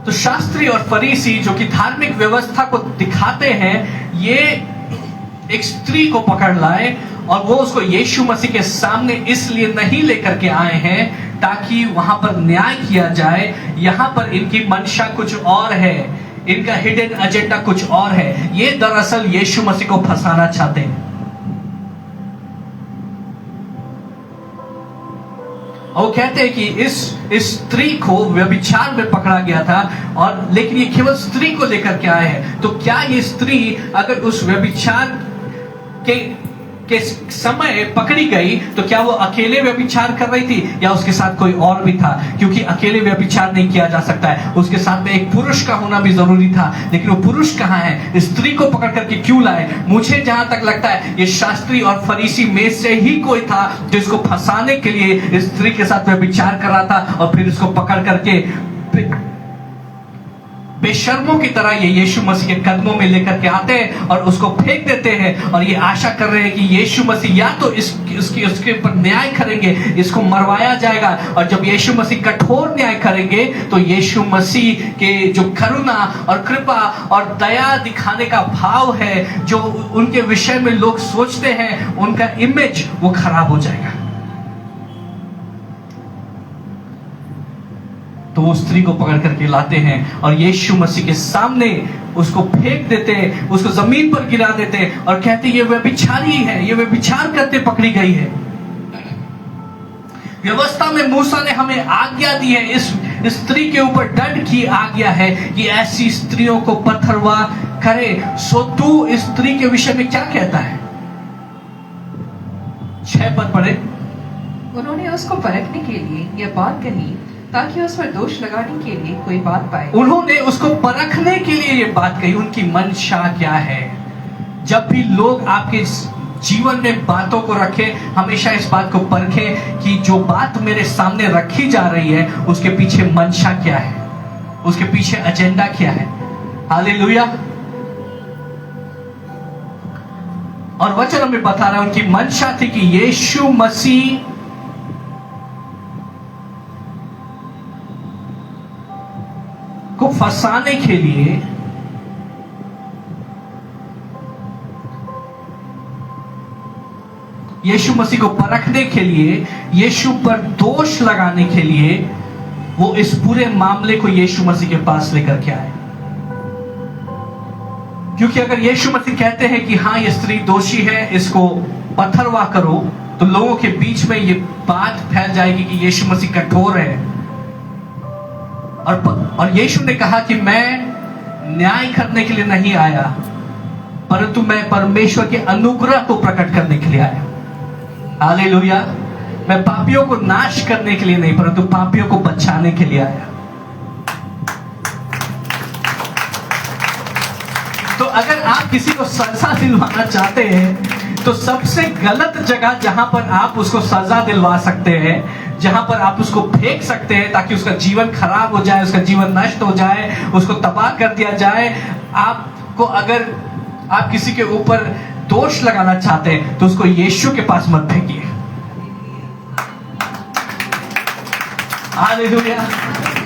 तो शास्त्री और फरीसी जो कि धार्मिक व्यवस्था को दिखाते हैं, ये एक स्त्री को पकड़ लाए और वो उसको यीशु मसीह के सामने इसलिए नहीं लेकर के आए हैं ताकि वहां पर न्याय किया जाए। यहां पर इनकी मंशा कुछ और है, इनका हिडन एजेंडा कुछ और है। ये दरअसल यीशु मसीह को फंसाना चाहते हैं। और कहते हैं कि इस स्त्री को व्यभिचार में पकड़ा गया था, और लेकिन ये केवल स्त्री को लेकर के आए हैं। तो क्या ये स्त्री अगर उस व्यभिचार के समय पकड़ी गई तो क्या वो अकेले व्यभिचार कर रही थी या उसके साथ कोई और भी था? क्योंकि अकेले व्यभिचार नहीं किया जा सकता है, उसके साथ में एक पुरुष का होना भी जरूरी था। लेकिन वो पुरुष कहाँ है? स्त्री को पकड़ करके क्यों लाए? मुझे जहां तक लगता है ये शास्त्री और फरीसी में से ही कोई था जो इसको फंसाने के लिए स्त्री के साथ व्यभिचार कर रहा था और फिर इसको पकड़ करके बेशर्मों की तरह ये यीशु मसीह के कदमों में लेकर के आते हैं और उसको फेंक देते हैं और ये आशा कर रहे हैं कि यीशु मसीह या तो उसके ऊपर न्याय करेंगे, इसको मरवाया जाएगा। और जब यीशु मसीह कठोर न्याय करेंगे तो यीशु मसीह के जो करुणा और कृपा और दया दिखाने का भाव है, जो उनके विषय में लोग सोचते हैं, उनका इमेज वो खराब हो जाएगा। तो वो स्त्री को पकड़ करके लाते हैं और यीशु मसीह के सामने उसको फेंक देते हैं, उसको जमीन पर गिरा देते हैं और कहते ये व्यभिचारी है, ये व्यभिचार करते पकड़ी गई है। व्यवस्था में मूसा ने हमें आज्ञा दी है, इस स्त्री के ऊपर दंड की आज्ञा है कि ऐसी स्त्रियों को पत्थरवा करे। सो तू इस स्त्री के विषय में क्या कहता है? 6 पद पढ़े। उन्होंने उसको परखने के लिए यह बात कही ताकि उस पर दोष लगाने के लिए कोई बात पाए। उन्होंने उसको परखने के लिए ये बात कही, उनकी मंशा क्या है। जब भी लोग आपके जीवन में बातों को रखें, हमेशा इस बात को परखें कि जो बात मेरे सामने रखी जा रही है उसके पीछे मंशा क्या है, उसके पीछे एजेंडा क्या है। हालेलुया। और वचन हमें बता रहा है उनकी मंशा थी कि यीशु मसीह को फंसाने के लिए यीशु मसीह को परखने के लिए, यीशु पर दोष लगाने के लिए वो इस पूरे मामले को यीशु मसीह के पास लेकर के आए। क्योंकि अगर यीशु मसीह कहते हैं कि हाँ ये स्त्री दोषी है, इसको पत्थरवा करो, तो लोगों के बीच में ये बात फैल जाएगी कि यीशु मसीह कठोर है। और यीशु ने कहा कि मैं न्याय करने के लिए नहीं आया, परंतु मैं परमेश्वर के अनुग्रह को प्रकट करने के लिए आया। हालेलुया। मैं पापियों को नाश करने के लिए नहीं, परंतु पापियों को बचाने के लिए आया। तो अगर आप किसी को सजा दिलवाना चाहते हैं तो सबसे गलत जगह जहां पर आप उसको सजा दिलवा सकते हैं, जहां पर आप उसको फेंक सकते हैं ताकि उसका जीवन खराब हो जाए, उसका जीवन नष्ट हो जाए, उसको तबाह कर दिया जाए। आपको अगर आप किसी के ऊपर दोष लगाना चाहते हैं तो उसको यीशु के पास मत फेंकिए। हालेलुया।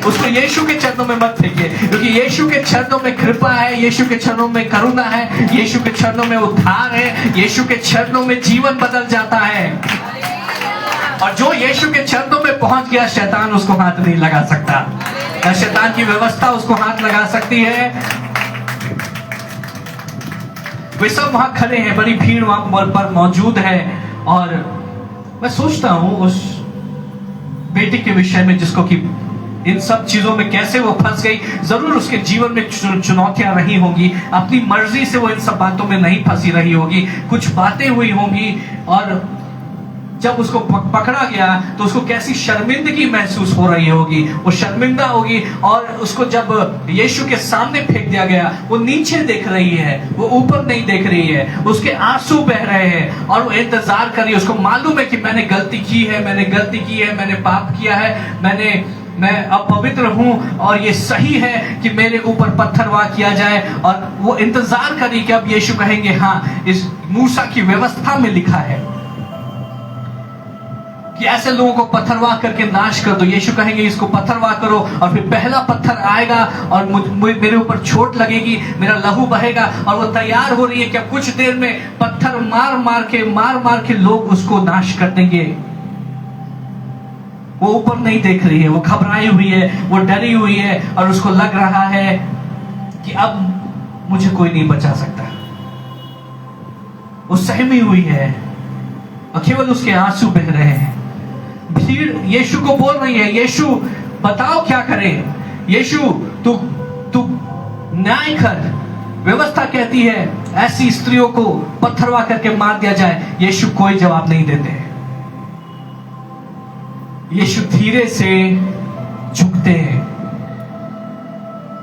उसको यीशु के चरणों में मत फेंकिए, क्योंकि यीशु के चरणों में कृपा है, यीशु के चरणों में करुणा है, यीशु के चरणों में उद्धार है, यीशु के चरणों में जीवन बदल जाता है। और जो यीशु के चरणों में पहुंच गया, शैतान उसको हाथ नहीं लगा सकता, न शैतान की व्यवस्था उसको हाथ लगा सकती है। वे सब वहां खड़े हैं, बड़ी भीड़ वहां पर मौजूद है। और मैं सोचता हूं उस बेटी के विषय में जिसको कि इन सब चीजों में कैसे वो फंस गई। जरूर उसके जीवन में चुनौतियां रही होंगी, अपनी मर्जी से वो इन सब बातों में नहीं फंसी रही होगी, कुछ बातें हुई होंगी। और जब उसको पकड़ा गया तो उसको कैसी शर्मिंदगी महसूस हो रही होगी, वो शर्मिंदा होगी। और उसको जब यीशु के सामने फेंक दिया गया, वो नीचे देख रही है, वो ऊपर नहीं देख रही है, उसके आंसू बह रहे हैं और वो इंतजार कर रही है। उसको मालूम है कि मैंने गलती की है, मैंने गलती की है, मैंने पाप किया है, मैं अपवित्र हूं और ये सही है कि मेरे ऊपर पत्थरवाह किया जाए। और वो इंतजार करी कि अब यीशु कहेंगे हाँ, इस मूसा की व्यवस्था में लिखा है कि ऐसे लोगों को पत्थरवाह करके नाश कर दो। यीशु कहेंगे इसको पत्थरवाह करो, और फिर पहला पत्थर आएगा और मेरे ऊपर चोट लगेगी, मेरा लहू बहेगा। और वो तैयार हो रही है कि अब कुछ देर में पत्थर मार मार के लोग उसको नाश कर देंगे। वो ऊपर नहीं देख रही है, वो घबराई हुई है, वो डरी हुई है और उसको लग रहा है कि अब मुझे कोई नहीं बचा सकता। वो सहमी हुई है और केवल उसके आंसू बह रहे हैं। भीड़ यीशु को बोल रही है, यीशु बताओ क्या करें, यीशु तू न्याय कर। व्यवस्था कहती है ऐसी स्त्रियों को पत्थरवा करके मार दिया जाए। यीशु कोई जवाब नहीं देते। यीशु धीरे से झुकते हैं।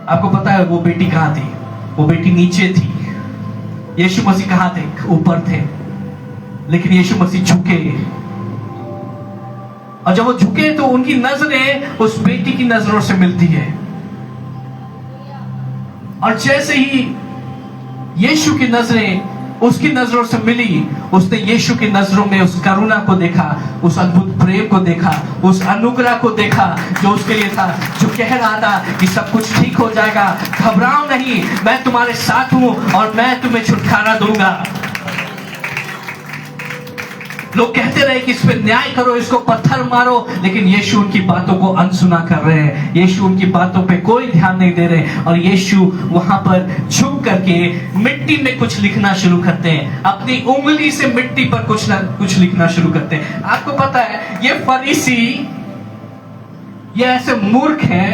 आपको पता है वो बेटी कहां थी? वो बेटी नीचे थी। यीशु मसीह कहां थे? ऊपर थे। लेकिन यीशु मसीह झुके, और जब वो झुके तो उनकी नजरें उस बेटी की नजरों से मिलती है। और जैसे ही यीशु की नजरें उसकी नजरों से मिली, उसने यीशु की नजरों में उस करुणा को देखा, उस अद्भुत प्रेम को देखा, उस अनुग्रह को देखा जो उसके लिए था, जो कह रहा था कि सब कुछ ठीक हो जाएगा, घबराओ नहीं, मैं तुम्हारे साथ हूं और मैं तुम्हें छुटकारा दूंगा। लोग कहते रहे कि इस पे न्याय करो, इसको पत्थर मारो, लेकिन यीशु उनकी बातों को अनसुना कर रहे हैं। यीशु उनकी बातों पे कोई ध्यान नहीं दे रहे और यीशु वहां पर झुक करके मिट्टी में कुछ लिखना शुरू करते हैं, अपनी उंगली से मिट्टी पर कुछ ना कुछ लिखना शुरू करते हैं। आपको पता है ये फरीसी ये ऐसे मूर्ख हैं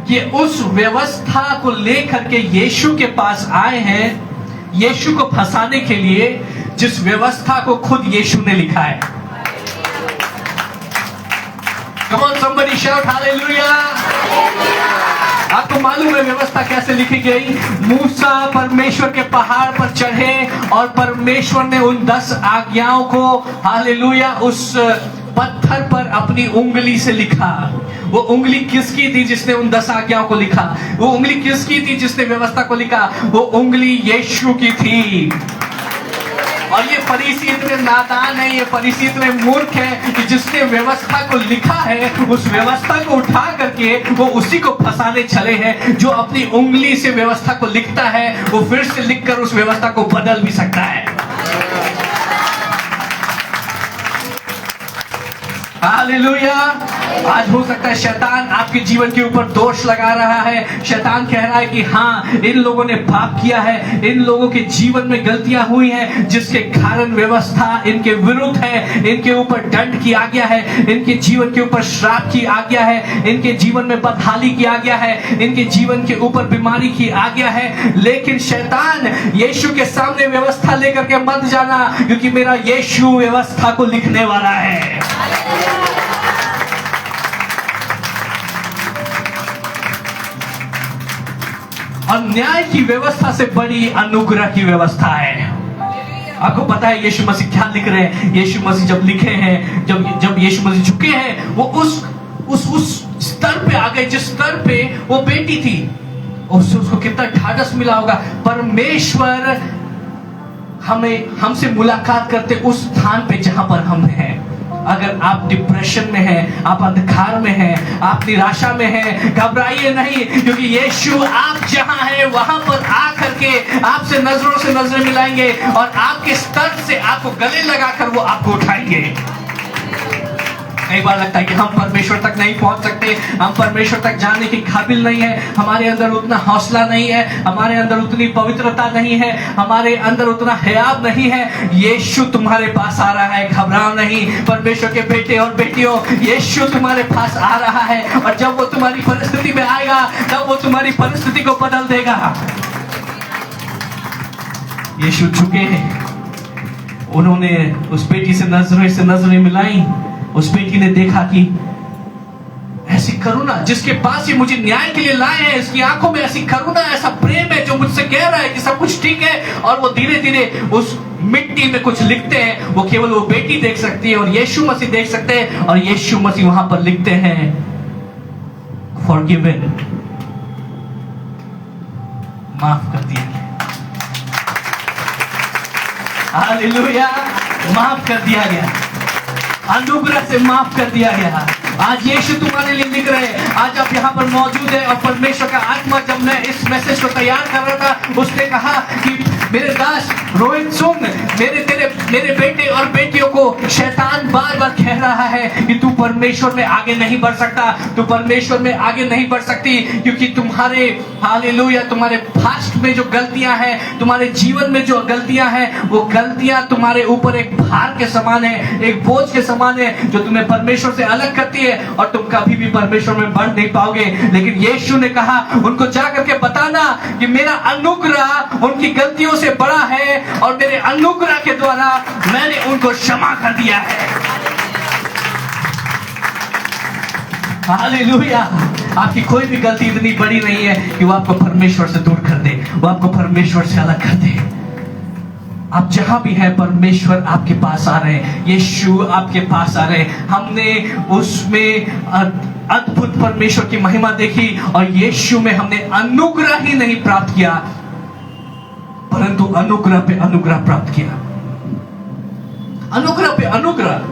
कि उस व्यवस्था को लेकर के यीशु के पास आए हैं, यीशु को फंसाने के लिए, जिस व्यवस्था को खुद यीशु ने लिखा है। Come on somebody shout hallelujah। आपको मालूम है व्यवस्था कैसे लिखी गई? मूसा परमेश्वर के पहाड़ पर चढ़े और परमेश्वर ने उन 10 आज्ञाओं को हालेलुया उस पत्थर पर अपनी उंगली से लिखा। वो उंगली किसकी थी जिसने उन 10 आज्ञाओं को लिखा? वो उंगली किसकी थी जिसने व्यवस्था को लिखा? वो उंगली यीशु की थी। और ये फरीसी इतने नादान है, ये फरीसी इतने मूर्ख है कि जिसने व्यवस्था को लिखा है उस व्यवस्था को उठा करके वो उसी को फंसाने चले हैं। जो अपनी उंगली से व्यवस्था को लिखता है वो फिर से लिखकर उस व्यवस्था को बदल भी सकता है। हालेलुया। आज हो सकता है शैतान आपके जीवन के ऊपर दोष लगा रहा है। शैतान कह रहा है कि हाँ, इन लोगों ने पाप किया है, इन लोगों के जीवन में गलतियां हुई हैं, जिसके कारण व्यवस्था इनके विरुद्ध है, इनके ऊपर दंड की आज्ञा है, इनके जीवन के ऊपर श्राप की आज्ञा है, इनके जीवन में बदहाली की आज्ञा है, इनके जीवन के ऊपर बीमारी की आज्ञा है। लेकिन शैतान यीशु के सामने व्यवस्था लेकर के मत जाना, क्योंकि मेरा यीशु व्यवस्था को लिखने वाला है। और न्याय की व्यवस्था से बड़ी अनुग्रह की व्यवस्था है। आपको पता है यीशु मसीह क्या लिख रहे हैं? यीशु मसीह जब लिखे हैं, जब यीशु मसीह झुके हैं, वो उस स्तर पे आ गए जिस स्तर पे वो बेटी थी। उसको कितना ढाढ़स मिला होगा। परमेश्वर हमसे मुलाकात करते उस स्थान पे जहां पर हम हैं। अगर आप डिप्रेशन में हैं, आप अंधकार में हैं, आप निराशा में हैं, घबराइए नहीं, क्योंकि यीशु आप जहां हैं वहां पर आकर के आपसे नजरों से नजरें मिलाएंगे और आपके स्तर से आपको गले लगाकर वो आपको उठाएंगे। कई बार लगता है कि हम परमेश्वर तक नहीं पहुंच सकते, हम परमेश्वर तक जाने के काबिल नहीं है, हमारे अंदर उतना हौसला नहीं है, हमारे अंदर उतनी पवित्रता नहीं है, हमारे अंदर उतना हयाब नहीं है। यीशु तुम्हारे पास आ रहा है, घबराओ नहीं। परमेश्वर के बेटे और बेटियों, यीशु तुम्हारे पास आ रहा है और जब वो तुम्हारी परिस्थिति में आएगा तब वो तुम्हारी परिस्थिति को बदल देगा। यीशु झुके हैं, उन्होंने उस बेटी से नजरें मिलाई। उस बेटी ने देखा कि ऐसी करुणा, जिसके पास ये मुझे न्याय के लिए लाए हैं, इसकी आंखों में ऐसी करुणा, ऐसा प्रेम है जो मुझसे कह रहा है कि सब कुछ ठीक है। और वो धीरे धीरे उस मिट्टी में कुछ लिखते हैं। वो केवल वो बेटी देख सकती है और यीशु मसीह देख सकते हैं। और यीशु मसीह वहां पर लिखते हैं फॉरगिवन, माफ कर दिया गया। हालेलुया, माफ कर दिया गया, अनुग्रह से माफ कर दिया गया। आज यीशु तुम्हारे लिए लिख रहे हैं। आज आप यहाँ पर मौजूद है और परमेश्वर का आत्मा जब मैं इस मैसेज को तैयार कर रहा था, उसने कहा कि मेरे दास रोहित सुन, मेरे बेटे और बेटियों को शैतान बार बार कह रहा है कि तू परमेश्वर में आगे नहीं बढ़ सकता, तू परमेश्वर में आगे नहीं बढ़ सकती, क्योंकि तुम्हारे हालेलुया तुम्हारे पास्ट में जो गलतियां हैं, तुम्हारे जीवन में जो गलतियां हैं, वो गलतियां तुम्हारे ऊपर एक भार के समान है, एक बोझ के समान है, जो तुम्हें परमेश्वर से अलग करती है और तुम कभी भी परमेश्वर में बढ़ नहीं पाओगे। लेकिन यीशु ने कहा उनको जाकर के बताना कि मेरा अनुग्रह उनकी गलतियों से बड़ा है और मेरे अनुग्रह के द्वारा मैंने उनको क्षमा कर दिया है। हालेलुया। आपकी कोई भी गलती इतनी बड़ी नहीं है कि वो आपको परमेश्वर से दूर कर दे, वो आपको परमेश्वर से अलग कर दे। आप जहां भी हैं, परमेश्वर आपके पास आ रहे हैं, यीशु आपके पास आ रहे हैं। हमने उसमें अद्भुत परमेश्वर की महिमा देखी और यीशु में हमने अनुग्रह ही नहीं प्राप्त किया परंतु अनुग्रह पे अनुग्रह प्राप्त किया। अनुग्रह पे अनुग्रह,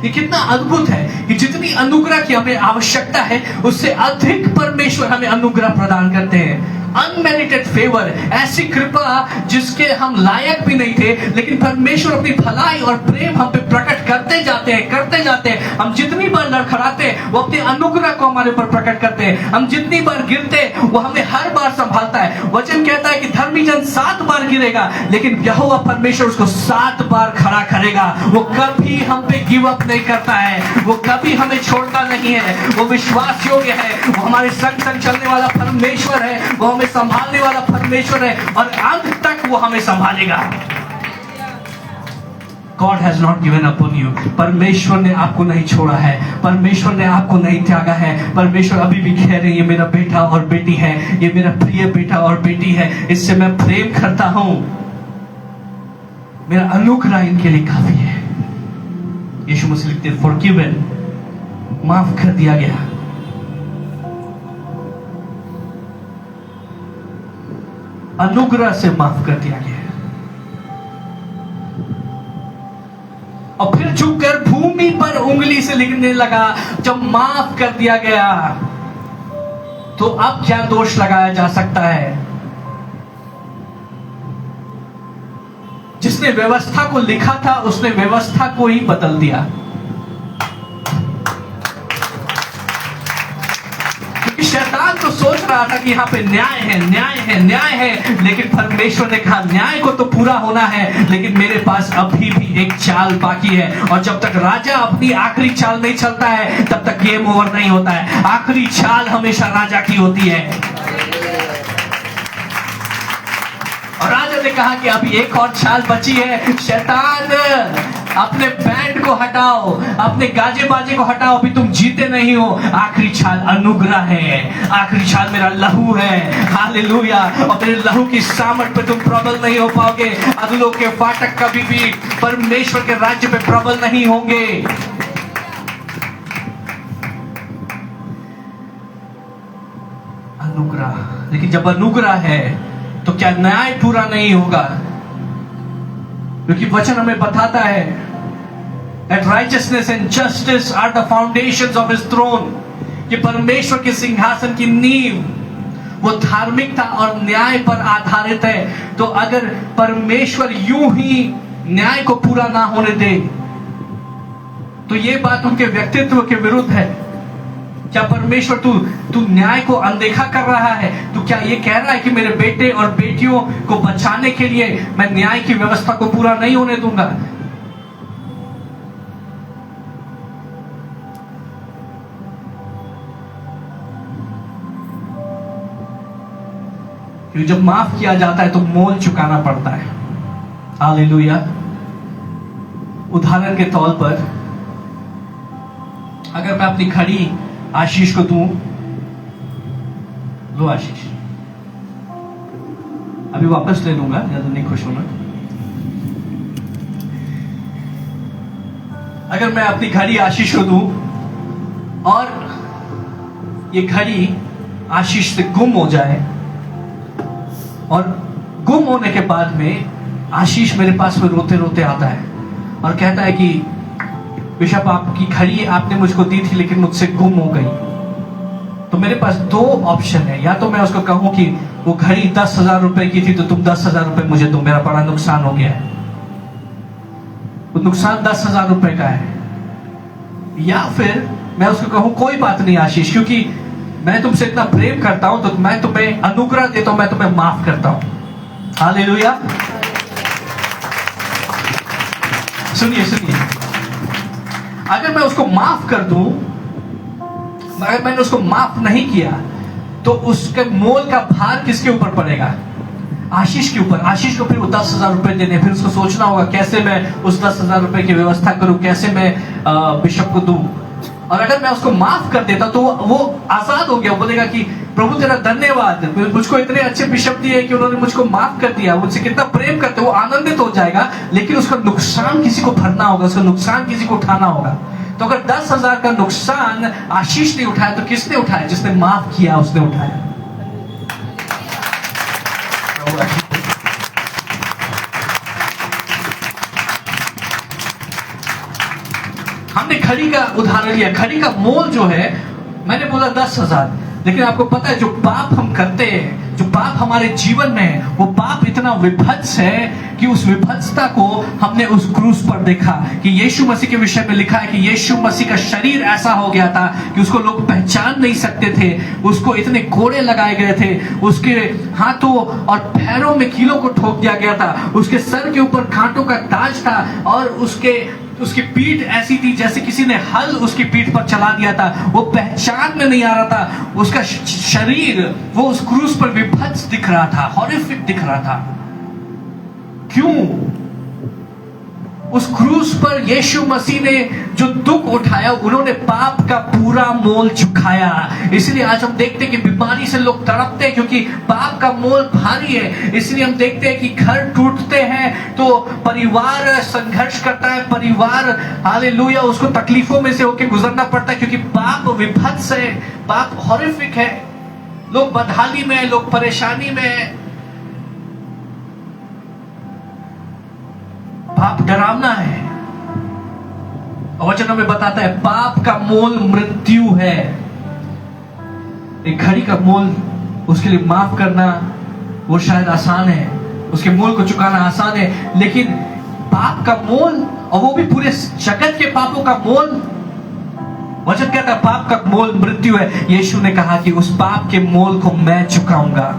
ये कितना अद्भुत है कि जितनी अनुग्रह की हमें आवश्यकता है उससे अधिक परमेश्वर हमें अनुग्रह प्रदान करते हैं। अनमेरिटेड फेवर, ऐसी कृपा जिसके हम लायक भी नहीं थे, लेकिन परमेश्वर अपनी भलाई और प्रेम हम पे प्रकट करते जाते हैं। हम जितनी बार लड़खड़ाते वो अपने अनुग्रह को हमारे ऊपर प्रकट करते हैं। हम जितनी बार गिरते वो हमें हर बार संभालता है। वचन कहता है कि धर्मी जन 7 बार गिरेगा लेकिन यहोवा परमेश्वर उसको 7 बार खड़ा करेगा। वो कभी हम पे गिव अप नहीं करता है, वो कभी हमें छोड़ता नहीं है, वो विश्वास योग्य है, वो हमारे संग संग चलने वाला परमेश्वर है, वो हमें संभालने वाला परमेश्वर है और अंत तक वो हमें संभालेगा। God has not given up on you. परमेश्वर ने आपको नहीं छोड़ा है, परमेश्वर ने आपको नहीं त्यागा है। परमेश्वर अभी भी कह रहे हैं ये मेरा बेटा और बेटी है, ये मेरा प्रिय बेटा और बेटी है, इससे मैं प्रेम करता हूं, मेरा अनुग्रह इनके लिए काफी है। यीशु मसीह लिखते हैं forgiven, माफ कर दिया गया। अनुग्रह से माफ कर दिया गया। और फिर झुककर भूमि पर उंगली से लिखने लगा, जब माफ कर दिया गया तो अब क्या दोष लगाया जा सकता है? जिसने व्यवस्था को लिखा था उसने व्यवस्था को ही बदल दिया। शैतान तो सोच रहा था कि यहाँ पे न्याय है, लेकिन परमेश्वर ने कहा न्याय को तो पूरा होना है, लेकिन मेरे पास अभी भी एक चाल बाकी है। और जब तक राजा अपनी आखिरी चाल नहीं चलता है तब तक गेम ओवर नहीं होता है। आखिरी चाल हमेशा राजा की होती है। और राजा ने कहा कि अभी एक और चाल बची है। शैतान, अपने बैंड को हटाओ, अपने गाजे बाजे को हटाओ, अभी तुम जीते नहीं हो। आखिरी चाल अनुग्रह है, आखिरी चाल मेरा लहू है। हालेलुया। और मेरे लहू की सामर्थ पे तुम प्रबल नहीं हो पाओगे। अधलों के फाटक कभी भी परमेश्वर के राज्य पे प्रबल नहीं होंगे। अनुग्रह, लेकिन जब अनुग्रह है तो क्या न्याय पूरा नहीं होगा? क्योंकि वचन हमें बताता है that righteousness and justice are the foundations of his throne, कि परमेश्वर के सिंहासन की नींव वो धार्मिकता और न्याय पर आधारित है। तो अगर परमेश्वर यूं ही न्याय को पूरा ना होने दे तो ये बात उनके व्यक्तित्व के विरुद्ध है। क्या परमेश्वर तू न्याय को अनदेखा कर रहा है? तू क्या ये कह रहा है कि मेरे बेटे और बेटियों को बचाने के लिए मैं न्याय की व्यवस्था को पूरा नहीं होने दूंगा? क्योंकि जब माफ किया जाता है तो मोल चुकाना पड़ता है। हालेलुया। उदाहरण के तौर पर अगर मैं अपनी घड़ी आशीष को दूं, लो आशीष, अभी वापस ले लूंगा, ज्यादा नहीं खुश होना। अगर मैं अपनी घड़ी आशीष को दूं और ये घड़ी आशीष से गुम हो जाए और गुम होने के बाद में आशीष मेरे पास में रोते रोते आता है और कहता है कि बिशप आपकी घड़ी आपने मुझको दी थी लेकिन मुझसे गुम हो गई। तो मेरे पास 2 ऑप्शन है, या तो मैं उसको कहूं कि वो घड़ी 10,000 रुपए की थी तो तुम 10,000 रुपए मुझे दो, मेरा बड़ा नुकसान हो गया है। वो नुकसान 10,000 रुपए का है। या फिर मैं उसको कहूं कोई बात नहीं आशीष, क्योंकि मैं तुमसे इतना प्रेम करता हूं तो मैं तुम्हें अनुग्रह देता हूं, मैं तुम्हें माफ करता हूं। हालेलुया। सुनिए, अगर मैं उसको माफ कर दूं, अगर मैंने उसको माफ नहीं किया तो उसके मोल का भार किसके ऊपर पड़ेगा? आशीष के ऊपर। आशीष को फिर वो 10,000 रुपए देने, फिर उसको सोचना होगा कैसे मैं उस 10,000 रुपए की व्यवस्था करूं, कैसे मैं बिशप को दूं। और अगर मैं उसको माफ कर देता तो वो आजाद हो गया, वो बोलेगा कि प्रभु तेरा धन्यवाद, मुझको इतने अच्छे बिशप दिए कि उन्होंने मुझको माफ कर दिया, मुझसे कितना प्रेम करते, वो आनंदित हो जाएगा। लेकिन उसका नुकसान किसी को भरना होगा, उसका नुकसान किसी को उठाना होगा। तो अगर 10,000 का नुकसान आशीष ने उठाया तो किसने उठाया? जिसने माफ किया उसने उठाया। हमने घड़ी का उदाहरण लिया। घड़ी का मोल जो है, मैंने बोला 10,000, लेकिन आपको पता है जो पाप हम करते हैं, जो पाप हमारे जीवन में है, वो पाप इतना विभत्स है कि उस विभत्सता को हमने उस क्रूस पर देखा कि यीशु मसीह के विषय में लिखा है कि यीशु मसीह का शरीर ऐसा हो गया था कि उसको लोग पहचान नहीं सकते थे। उसको इतने कोड़े लगाए गए थे, उसके हाथों और पैरों में कीलों को ठोक दिया गया था, उसके सर के ऊपर कांटों का ताज था और उसकी पीठ ऐसी थी जैसे किसी ने हल उसकी पीठ पर चला दिया था। वो पहचान में नहीं आ रहा था। उसका शरीर वो उस क्रूस पर विभत्स दिख रहा था, हॉरिफिक दिख रहा था। क्यों? उस क्रूस पर यीशु मसीह ने जो दुख उठाया, उन्होंने पाप का पूरा मोल चुकाया। इसलिए आज हम देखते हैं कि बीमारी से लोग तड़पते हैं क्योंकि पाप का मोल भारी है। इसलिए हम देखते हैं कि घर टूटते हैं तो परिवार संघर्ष करता है, परिवार हालेलुया उसको तकलीफों में से होकर गुजरना पड़ता है क्योंकि पाप विभत्स है, पाप हॉरिफिक है। लोग बदहाली में है, लोग परेशानी में है। पाप डरावना है। वचनों में बताता है पाप का मोल मृत्यु है। एक घड़ी का मोल, उसके लिए माफ करना वो शायद आसान है, उसके मोल को चुकाना आसान है, लेकिन पाप का मोल, और वो भी पूरे जगत के पापों का मोल, वचन कहता है पाप का मोल मृत्यु है। यीशु ने कहा कि उस पाप के मोल को मैं चुकाऊंगा।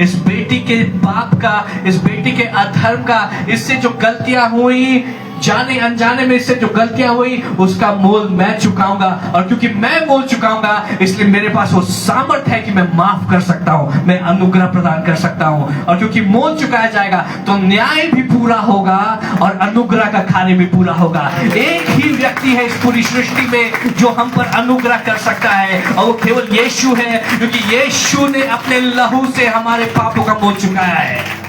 इस बेटी के पाप का, इस बेटी के अधर्म का, इससे जो गलतियां हुई, जाने अनजाने में इससे जो गलतियां हुई, उसका मोल मैं चुकाऊंगा। और क्योंकि मैं मोल चुकाऊंगा इसलिए मेरे पास वो सामर्थ है कि मैं माफ कर सकता हूं, मैं अनुग्रह प्रदान कर सकता हूं। और क्योंकि मोल चुकाया जाएगा तो न्याय भी पूरा होगा और अनुग्रह का कार्य भी पूरा होगा। एक ही व्यक्ति है इस पूरी सृष्टि में जो हम पर अनुग्रह कर सकता है और वो केवल यीशु है, क्योंकि यीशु ने अपने लहू से हमारे पापों का मोल चुकाया है।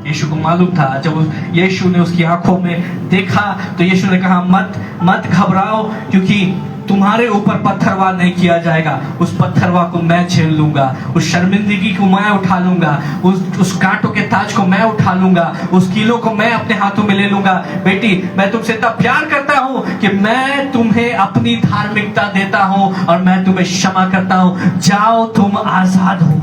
यीशु को मालूम था, जब यीशु ने उसकी आंखों में देखा तो यीशु ने कहा मत घबराओ, क्योंकि तुम्हारे ऊपर पत्थरवार नहीं किया जाएगा। उस पत्थरवार को मैं झेल लूंगा, उस शर्मिंदगी को मैं उठा लूंगा, उस कांटों के ताज को मैं उठा लूंगा, उस कीलों को मैं अपने हाथों में ले लूंगा। बेटी, मैं तुमसे इतना प्यार करता हूं कि मैं तुम्हें अपनी धार्मिकता देता हूं और मैं तुम्हें क्षमा करता हूं। जाओ, तुम आजाद हो।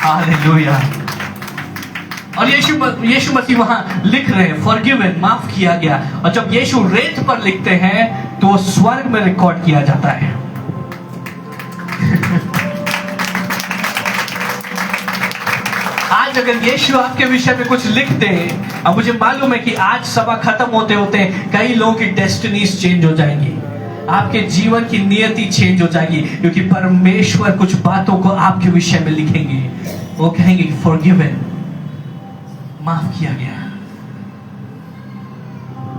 हालेलुया। और यीशु मसीह वहां लिख रहे हैं फॉरगिवन, माफ किया गया। और जब यीशु रेत पर लिखते हैं तो स्वर्ग में रिकॉर्ड किया जाता है। आज अगर यीशु आपके विषय में कुछ लिख दे, अब मुझे मालूम है कि आज सभा खत्म होते होते कई लोगों की डेस्टिनीज चेंज हो जाएंगी, आपके जीवन की नियति चेंज हो जाएगी, क्योंकि परमेश्वर कुछ बातों को आपके विषय में लिखेंगे। वो कहेंगे फॉरगिवन, माफ किया गया।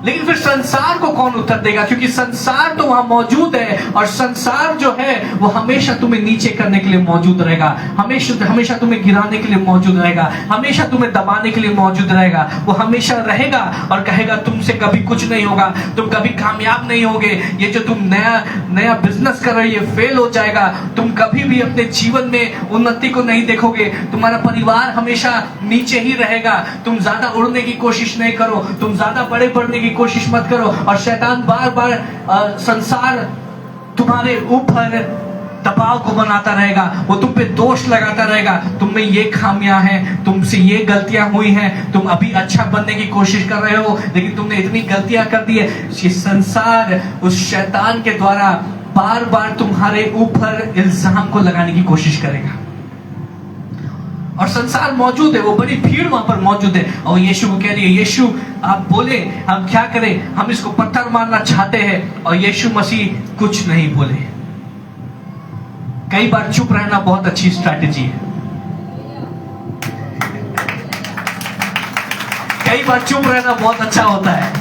लेकिन फिर संसार को कौन उत्तर देगा? क्योंकि संसार तो वहां मौजूद है और संसार जो है वो हमेशा तुम्हें नीचे करने के लिए मौजूद रहेगा, हमेशा तुम्हें गिराने के लिए मौजूद रहेगा, हमेशा तुम्हें दबाने के लिए मौजूद रहेगा। वो हमेशा रहेगा और कहेगा तुमसे कभी कुछ नहीं होगा, तुम कभी कामयाब नहीं होगे, ये जो तुम नया बिजनेस कर रहे हो ये फेल हो जाएगा, तुम कभी भी अपने जीवन में उन्नति को नहीं देखोगे, तुम्हारा परिवार हमेशा नीचे ही रहेगा, तुम ज्यादा उड़ने की कोशिश नहीं करो, तुम ज्यादा बड़े बढ़ने की कोशिश मत करो। और शैतान बार बार संसार तुम्हारे ऊपर दबाव को बनाता रहेगा, वो तुम पे दोष लगाता रहेगा, तुम में ये खामियां हैं, तुमसे ये गलतियां हुई हैं, तुम अभी अच्छा बनने की कोशिश कर रहे हो लेकिन तुमने इतनी गलतियां कर दी है। ये संसार उस शैतान के द्वारा बार बार तुम्हारे ऊपर इल्जाम को लगाने की कोशिश करेगा। और संसार मौजूद है, वो बड़ी भीड़ वहां पर मौजूद है। और यीशु को कह रही है, यीशु आप बोले, हम क्या करें, हम इसको पत्थर मारना चाहते हैं। और यीशु मसीह कुछ नहीं बोले। कई बार चुप रहना बहुत अच्छी स्ट्रैटेजी है। कई बार चुप रहना बहुत अच्छा होता है।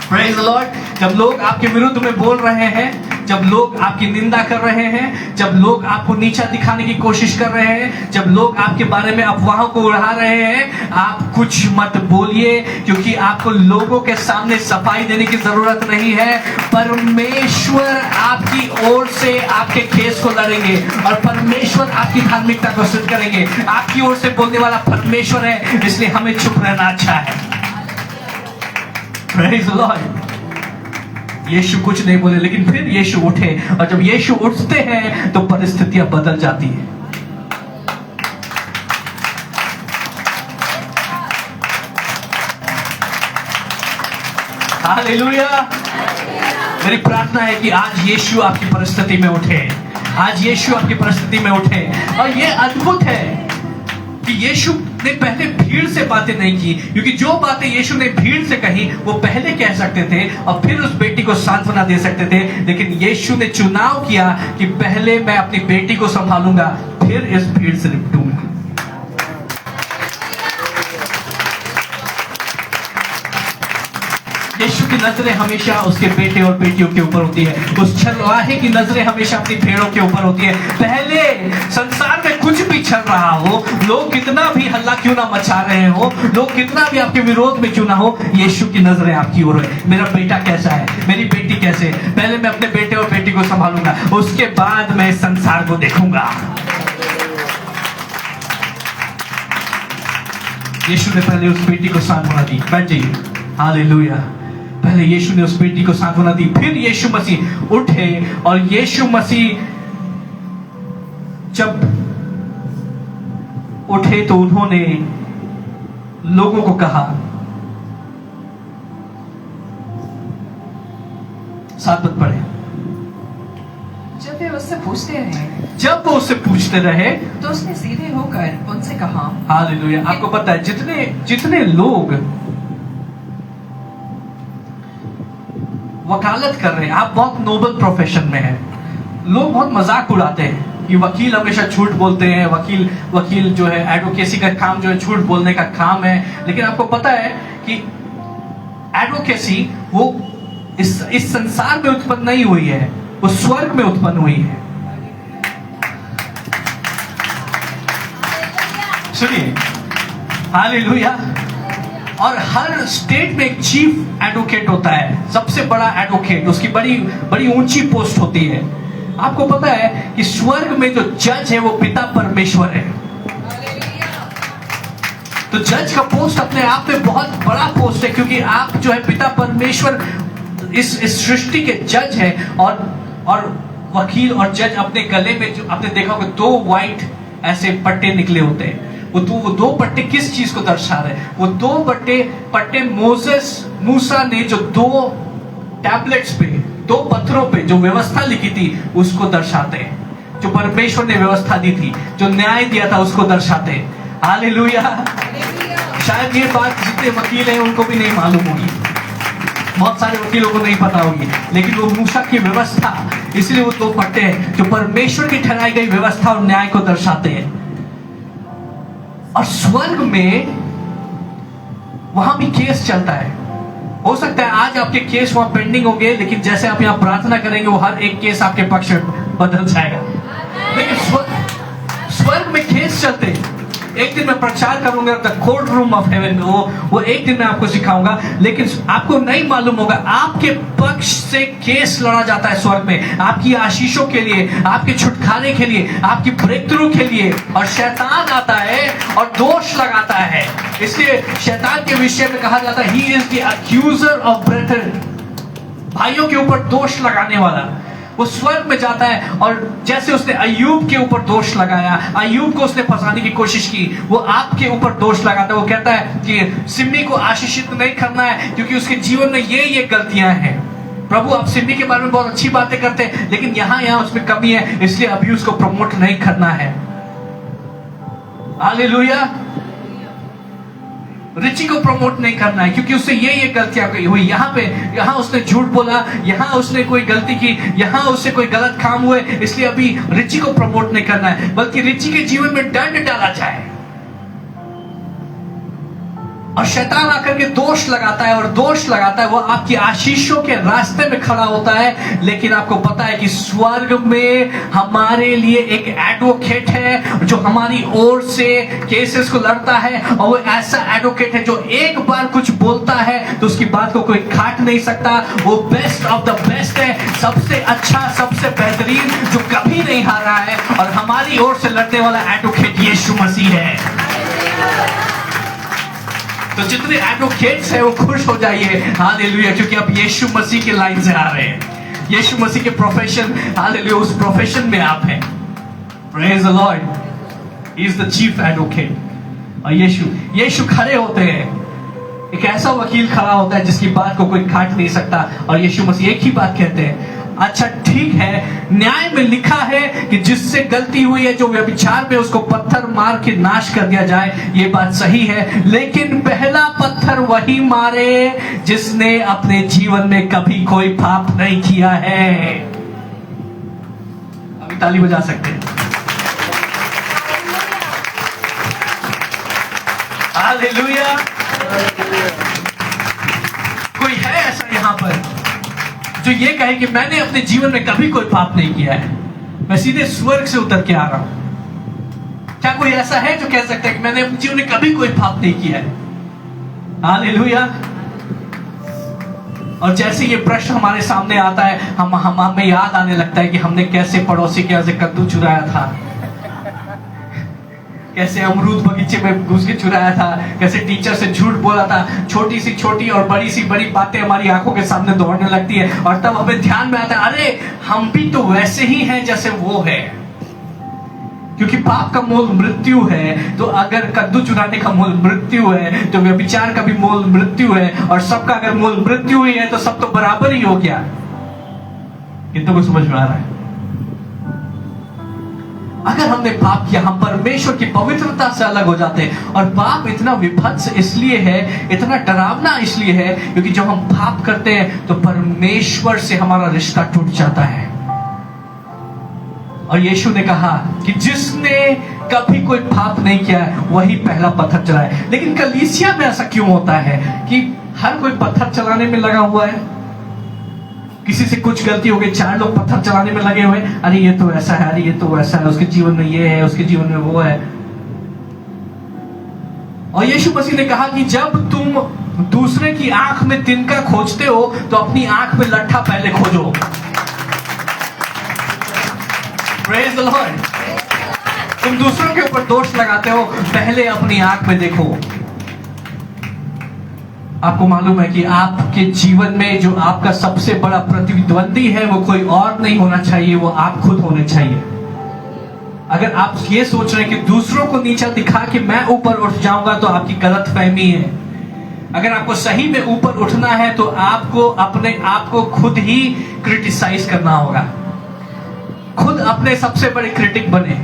Praise the Lord. जब लोग आपके विरुद्ध में बोल रहे हैं जब लोग आपकी निंदा कर रहे हैं, जब लोग आपको नीचा दिखाने की कोशिश कर रहे हैं, जब लोग आपके बारे में अफवाहों को उड़ा रहे हैं, आप कुछ मत बोलिए, क्योंकि आपको लोगों के सामने सफाई देने की जरूरत नहीं है। परमेश्वर आपकी ओर से आपके केस को लड़ेंगे और परमेश्वर आपकी धार्मिकता को सिद्ध करेंगे। आपकी ओर से बोलने वाला परमेश्वर है, इसलिए हमें चुप रहना अच्छा है। Praise the Lord। यीशु कुछ नहीं बोले, लेकिन फिर यीशु उठे, और जब यीशु उठते हैं तो परिस्थितियां बदल जाती है। हालेलुया। मेरी प्रार्थना है कि आज यीशु आपकी परिस्थिति में उठे, आज यीशु आपकी परिस्थिति में उठे। और ये अद्भुत है कि यीशु ने पहले भीड़ से बातें नहीं की, क्योंकि जो बातें यीशु ने भीड़ से कही वो पहले कह सकते थे और फिर उस बेटी को सांत्वना दे सकते थे, लेकिन यीशु ने चुनाव किया कि पहले मैं अपनी बेटी को संभालूंगा, फिर इस भीड़ से निपटूंगा। यीशु की नजरें हमेशा उसके बेटे और बेटियों के ऊपर होती है, उस छलवाहे की नजरें हमेशा अपनी भेड़ों के ऊपर होती है। पहले संसार में कुछ भी चल रहा हो, लोग कितना भी हल्ला क्यों ना मचा रहे हो, लोग कितना भी आपके विरोध में क्यों ना हो, यीशु की नजरें आपकी ओर है। मेरा बेटा कैसा है, मेरी बेटी कैसे, पहले मैं अपने बेटे और बेटी को संभालूंगा, उसके बाद मैं संसार को देखूंगा। यीशु ने पहले उस बेटी को सांत्वना दी। बैठ जाइए। हालेलुया। पहले यीशु ने उस बेटी को सांत्वना दी, फिर यीशु मसीह उठे, और यीशु मसीह जब उठे तो उन्होंने लोगों को कहा, 7 पद पढ़े। जब वे उससे पूछते रहे, जब वो उससे पूछते रहे तो उसने सीधे होकर उनसे कहा। हालेलुया। आपको पता है जितने लोग वकालत कर रहे हैं, आप बहुत नोबल प्रोफेशन में हैं, लोग बहुत मजाक उड़ाते हैं कि वकील हमेशा झूठ बोलते हैं, वकील जो है एडवोकेसी का काम जो है झूठ बोलने का काम है। लेकिन आपको पता है कि एडवोकेसी वो इस संसार में उत्पन्न नहीं हुई है, वो स्वर्ग में उत्पन्न हुई है। सुनिए। हालेलुया। और हर स्टेट में एक चीफ एडवोकेट होता है, सबसे बड़ा एडवोकेट, उसकी बड़ी ऊंची पोस्ट होती है। आपको पता है कि स्वर्ग में जो जज है वो पिता परमेश्वर है। तो जज का पोस्ट अपने आप में बहुत बड़ा पोस्ट है, क्योंकि आप जो है पिता परमेश्वर इस सृष्टि के जज है। और वकील और जज अपने गले में जो आपने देखा होगा 2 वाइट ऐसे पट्टे निकले होते हैं, वो दो पट्टे किस चीज को दर्शा रहे हैं? वो 2 पट्टे मूसा ने जो 2 टैबलेट्स पे, 2 पत्थरों पे जो व्यवस्था लिखी थी उसको दर्शाते हैं। जो परमेश्वर ने व्यवस्था दी थी, जो न्याय दिया था, उसको दर्शाते हैं। हालेलुया। शायद ये बात जितने वकील हैं उनको भी नहीं मालूम होगी, बहुत सारे वकीलों को नहीं पता होगी, लेकिन वो मूसा की व्यवस्था, इसलिए वो 2 पट्टे हैं जो परमेश्वर की ठहराई गई व्यवस्था और न्याय को दर्शाते हैं। और स्वर्ग में वहां भी केस चलता है। हो सकता है आज आपके केस वहां पेंडिंग होंगे, लेकिन जैसे आप यहां प्रार्थना करेंगे वो हर एक केस आपके पक्ष में बदल जाएगा। लेकिन स्वर्ग में केस चलते हैं। एक दिन मैं प्रचार करूंगा the court room of haven, वो एक दिन मैं आपको सिखाऊंगा, लेकिन आपको नहीं मालूम होगा आपके पक्ष से केस लड़ा जाता है स्वर्ग में, आपकी आशीषों के लिए, आपके छुटकारे के लिए, आपकी ब्रेक थ्रू के लिए। और शैतान आता है और दोष लगाता है। इसलिए शैतान के विषय में कहा जाता है he is the accuser of brethren, भाइयों के ऊपर दोष लगाने वाला। वो स्वर्ग में जाता है, और जैसे उसने अय्यूब के ऊपर दोष लगाया, अय्यूब को उसने फंसाने की कोशिश की, वो आपके ऊपर दोष लगाता है। वो कहता है कि सिम्मी को आशीषित नहीं करना है क्योंकि उसके जीवन में ये गलतियां हैं। प्रभु आप सिम्मी के बारे में बहुत अच्छी बातें करते हैं, लेकिन यहाँ उसमें कमी है, इसलिए अभी उसको प्रमोट नहीं करना है। हालेलुया। रिची को प्रमोट नहीं करना है क्योंकि उससे ये गलतियां हुई, यहाँ उसने झूठ बोला, यहाँ उसने कोई गलती की, यहाँ उससे कोई गलत काम हुए, इसलिए अभी रिची को प्रमोट नहीं करना है, बल्कि रिची के जीवन में दंड डाला जाए। और शैतान आकर के दोष लगाता है और दोष लगाता है, वो आपकी आशीषों के रास्ते में खड़ा होता है। लेकिन आपको पता है कि स्वर्ग में हमारे लिए एक एडवोकेट है जो हमारी ओर से केसेस को लड़ता है, और वो ऐसा एडवोकेट है जो एक बार कुछ बोलता है तो उसकी बात को कोई काट नहीं सकता। वो बेस्ट ऑफ द बेस्ट है, सबसे अच्छा, सबसे बेहतरीन, जो कभी नहीं हारा है, और हमारी ओर से लड़ने वाला एडवोकेट यीशु मसीह है। तो जितने एडवोकेट्स हैं वो खुश हो जाइए, हालेलुया, क्योंकि आप यीशु मसीह के लाइन से आ रहे हैं, यीशु मसीह के प्रोफेशन, हालेलुया, उस प्रोफेशन में आप हैं। Praise the Lord, he is the chief advocate. और यीशु खड़े होते हैं, एक ऐसा वकील खड़ा होता है जिसकी बात को कोई काट नहीं सकता, और यीशु मसीह एक ही बात कहते हैं, अच्छा ठीक है, न्याय में लिखा है कि जिससे गलती हुई है, जो व्यभिचार में, उसको पत्थर मार के नाश कर दिया जाए, ये बात सही है, लेकिन पहला पत्थर वही मारे जिसने अपने जीवन में कभी कोई पाप नहीं किया है। अभी ताली बजा सकते हैं। हालेलुया। कोई है ऐसा यहां पर जो ये कहे कि मैंने अपने जीवन में कभी कोई पाप नहीं किया है, मैं सीधे स्वर्ग से उतर के आ रहा हूं? क्या कोई ऐसा है जो कह सकता है कि मैंने अपने जीवन में कभी कोई पाप नहीं किया है? हालेलुया। और जैसे ये प्रश्न हमारे सामने आता है, हमें याद आने लगता है कि हमने कैसे पड़ोसी के यहाँ से कद्दू चुराया था, कैसे अमरूद बगीचे में घुस के चुराया था, कैसे टीचर से झूठ बोला था। छोटी सी छोटी और बड़ी सी बड़ी बातें हमारी आंखों के सामने दौड़ने लगती है, और तब हमें ध्यान में आता है, अरे हम भी तो वैसे ही हैं जैसे वो है। क्योंकि पाप का मोल मृत्यु है, तो अगर कद्दू चुराने का मोल मृत्यु है, तो व्यभिचार का भी मोल मृत्यु है, और सबका अगर मोल मृत्यु ही है तो सब तो बराबर ही हो गया। कितना कुछ समझ में आ रहा है? अगर हमने पाप किया, हम परमेश्वर की पवित्रता से अलग हो जाते हैं। और पाप इतना विभत्स इसलिए है, इतना डरावना इसलिए है, क्योंकि जब हम पाप करते हैं तो परमेश्वर से हमारा रिश्ता टूट जाता है। और यीशु ने कहा कि जिसने कभी कोई पाप नहीं किया है वही पहला पत्थर चलाए। लेकिन कलीसिया में ऐसा क्यों होता है कि हर कोई पत्थर चलाने में लगा हुआ है? किसी से कुछ गलती हो गई, 4 लोग पत्थर चलाने में लगे हुए, अरे ये तो ऐसा है, अरे ये तो वैसा है, उसके जीवन में ये है, उसके जीवन में वो है। और यीशु मसीह ने कहा कि जब तुम दूसरे की आंख में तिनका खोजते हो तो अपनी आंख में लट्ठा पहले खोजो। Praise the Lord. तुम दूसरों के ऊपर दोष लगाते हो, पहले अपनी आंख में देखो। आपको मालूम है कि आपके जीवन में जो आपका सबसे बड़ा प्रतिद्वंदी है वो कोई और नहीं होना चाहिए, वो आप खुद होने चाहिए। अगर आप ये सोच रहे हैं कि दूसरों को नीचा दिखा के मैं ऊपर उठ जाऊंगा, तो आपकी गलतफहमी है। अगर आपको सही में ऊपर उठना है तो आपको अपने आप को खुद ही क्रिटिसाइज करना होगा, खुद अपने सबसे बड़े क्रिटिक बने।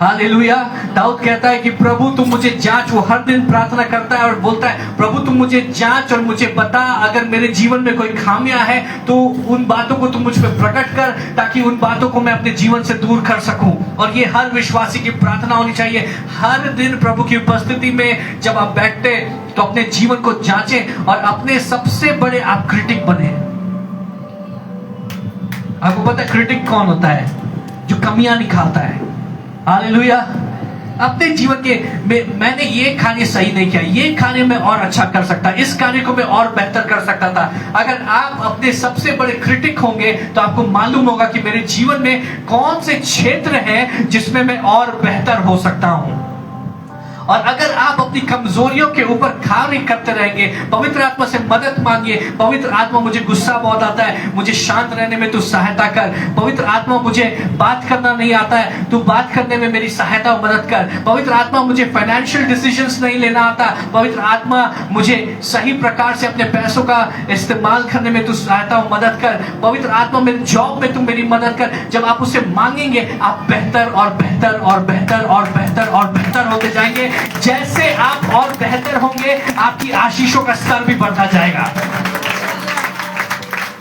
हालेलुया। दाऊद कहता है कि प्रभु तुम मुझे जांच, वो हर दिन प्रार्थना करता है और बोलता है प्रभु तुम मुझे जांच और मुझे बता, अगर मेरे जीवन में कोई खामियां है तो उन बातों को तुम मुझ पे प्रकट कर, ताकि उन बातों को मैं अपने जीवन से दूर कर सकूं। और ये हर विश्वासी की प्रार्थना होनी चाहिए। हर दिन प्रभु की उपस्थिति में जब आप बैठते तो अपने जीवन को जांचें और अपने सबसे बड़े आप क्रिटिक बने। आपको पता है क्रिटिक कौन होता है? जो कमियां निकालता है। हालेलुया। अपने जीवन के मैंने ये कार्य सही नहीं किया, ये कार्य मैं और अच्छा कर सकता, इस कार्य को मैं और बेहतर कर सकता था। अगर आप अपने सबसे बड़े क्रिटिक होंगे तो आपको मालूम होगा कि मेरे जीवन में कौन से क्षेत्र हैं जिसमें मैं और बेहतर हो सकता हूं। और अगर आप अपनी कमजोरियों के ऊपर कार्य करते रहेंगे, पवित्र आत्मा से मदद मांगिए, पवित्र आत्मा मुझे गुस्सा बहुत आता है, मुझे शांत रहने में तू सहायता कर। पवित्र आत्मा मुझे बात करना नहीं आता है, तू बात करने में मेरी सहायता और मदद कर। पवित्र आत्मा मुझे फाइनेंशियल डिसीजंस नहीं लेना आता, पवित्र आत्मा मुझे सही प्रकार से अपने पैसों का इस्तेमाल करने में तू सहायता और मदद कर। पवित्र आत्मा मेरे जॉब में तू मेरी मदद कर। जब आप उसे मांगेंगे आप बेहतर और बेहतर और बेहतर और बेहतर और बेहतर होते जाएंगे। जैसे आप और बेहतर होंगे आपकी आशीषों का स्तर भी बढ़ता जाएगा।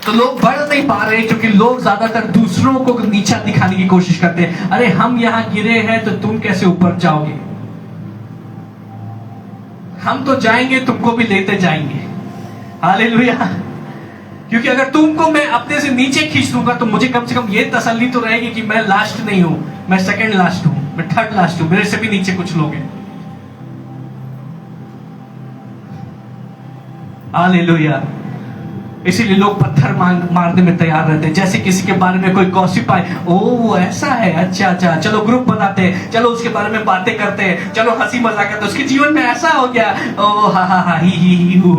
तो लोग बढ़ नहीं पा रहे क्योंकि लोग ज्यादातर दूसरों को नीचा दिखाने की कोशिश करते हैं। अरे हम यहां गिरे हैं तो तुम कैसे ऊपर जाओगे? हम तो जाएंगे, तुमको भी लेते जाएंगे। हालेलुया। क्योंकि अगर तुमको मैं अपने से नीचे खींच दूंगा तो मुझे कम से कम ये तसल्ली तो रहेगी कि मैं लास्ट नहीं हूं, मैं सेकंड लास्ट हूं, मैं थर्ड लास्ट हूं, मेरे से भी नीचे कुछ लोग हैं। हालेलुया। इसीलिए लोग पत्थर मारने में तैयार रहते हैं। जैसे किसी के बारे में कोई गॉसिप आए, ओ वो ऐसा है, अच्छा अच्छा, चलो ग्रुप बनाते हैं, चलो उसके बारे में बातें करते हैं, चलो हंसी मजाक करते हैं, उसके जीवन में ऐसा हो गया, ओ हा हा हा ही हू।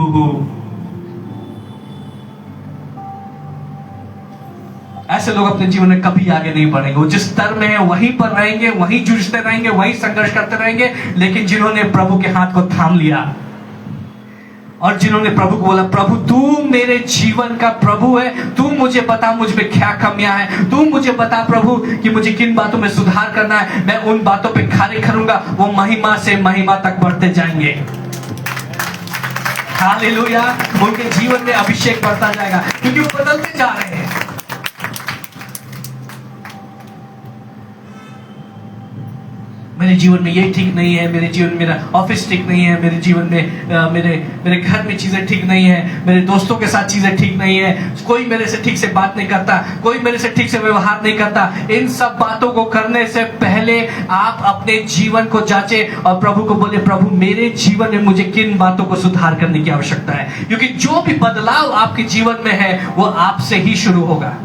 ऐसे लोग अपने जीवन में कभी आगे नहीं बढ़ेंगे। वो जिस स्तर में है वहीं पर रहेंगे, वहीं जूझते रहेंगे, वहीं संघर्ष करते रहेंगे। लेकिन जिन्होंने प्रभु के हाथ को थाम लिया और जिन्होंने प्रभु को बोला, प्रभु तू मेरे जीवन का प्रभु है, तू मुझे बता मुझ में क्या कमियां हैं, तू मुझे बता प्रभु कि मुझे किन बातों में सुधार करना है, मैं उन बातों पे खरे करूंगा। वो महिमा से महिमा तक बढ़ते जाएंगे। हालेलुया। उनके जीवन में अभिषेक बढ़ता जाएगा क्योंकि वो बदलते जा रहे हैं। मेरे जीवन में ये ठीक नहीं है, मेरे जीवन में मेरा ऑफिस ठीक नहीं है, मेरे जीवन में मेरे घर में चीजें ठीक नहीं है, मेरे दोस्तों के साथ चीजें ठीक नहीं है, कोई मेरे से ठीक से बात नहीं करता, कोई मेरे से ठीक से व्यवहार नहीं करता। इन सब बातों को करने से पहले आप अपने जीवन को जांचें और प्रभु को बोले, प्रभु मेरे जीवन में मुझे किन बातों को सुधार करने की आवश्यकता है। क्योंकि जो भी बदलाव आपके जीवन में है वो आपसे ही शुरू होगा।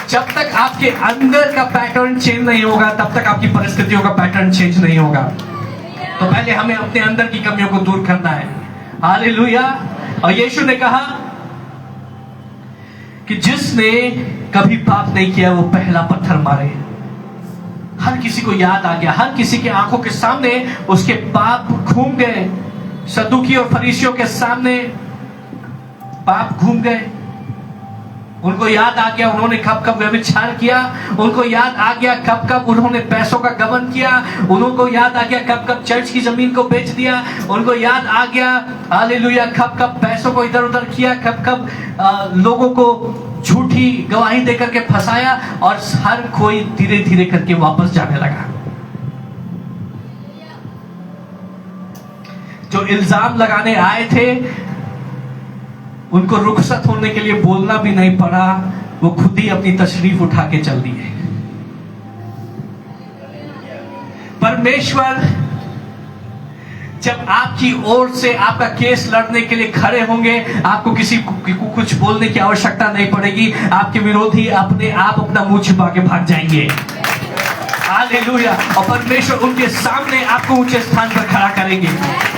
जब तक आपके अंदर का पैटर्न चेंज नहीं होगा तब तक आपकी परिस्थितियों का पैटर्न चेंज नहीं होगा। तो पहले हमें अपने अंदर की कमियों को दूर करना है। हालेलुया। और यीशु ने कहा कि जिसने कभी पाप नहीं किया वो पहला पत्थर मारे। हर किसी को याद आ गया, हर किसी के आंखों के सामने उसके पाप घूम गए। सदूकी और फरीसियों के सामने पाप घूम गए। उनको याद आ गया उन्होंने कब कब व्यभिचार किया, उनको याद आ गया कब कब उन्होंने पैसों का गबन किया, उनको याद आ गया कब कब चर्च की जमीन को बेच दिया, उनको याद आ गया हालेलुया कब कब पैसों को इधर उधर किया, कब कब लोगों को झूठी गवाही देकर के फंसाया। और हर कोई धीरे धीरे करके वापस जाने लगा। जो इल्जाम लगाने आए थे उनको रुखसत होने के लिए बोलना भी नहीं पड़ा, वो खुद ही अपनी तशरीफ उठा के चल दिए। परमेश्वर जब आपकी ओर से आपका केस लड़ने के लिए खड़े होंगे, आपको किसी को कुछ बोलने की आवश्यकता नहीं पड़ेगी। आपके विरोधी अपने आप अपना मुंह छिपा के भाग जाएंगे। हालेलुया। और परमेश्वर उनके सामने आपको ऊंचे स्थान पर खड़ा करेंगे।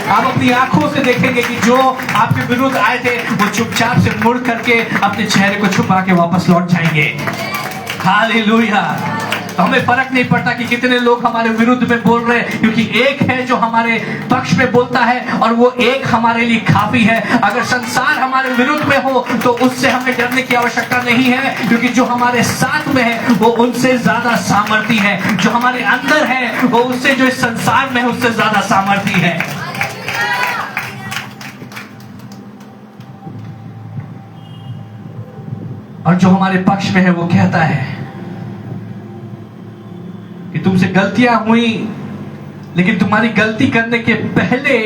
आप अपनी आंखों से देखेंगे कि जो आपके विरुद्ध आए थे वो चुपचाप से मुड़ करके अपने चेहरे को छुपा के वापस लौट जाएंगे। हालेलुया। तो हमें फर्क नहीं पड़ता कि कितने लोग हमारे विरुद्ध में बोल रहे हैं, क्योंकि एक है जो हमारे पक्ष में बोलता है और वो एक हमारे लिए काफी है। अगर संसार हमारे विरुद्ध में हो तो उससे हमें डरने की आवश्यकता नहीं है, क्योंकि जो हमारे साथ में है वो उनसे ज्यादा सामर्थी है। जो हमारे अंदर है वो उससे, जो इस संसार में है उससे ज्यादा सामर्थी है। और जो हमारे पक्ष में है वो कहता है कि तुमसे गलतियां हुई, लेकिन तुम्हारी गलती करने के पहले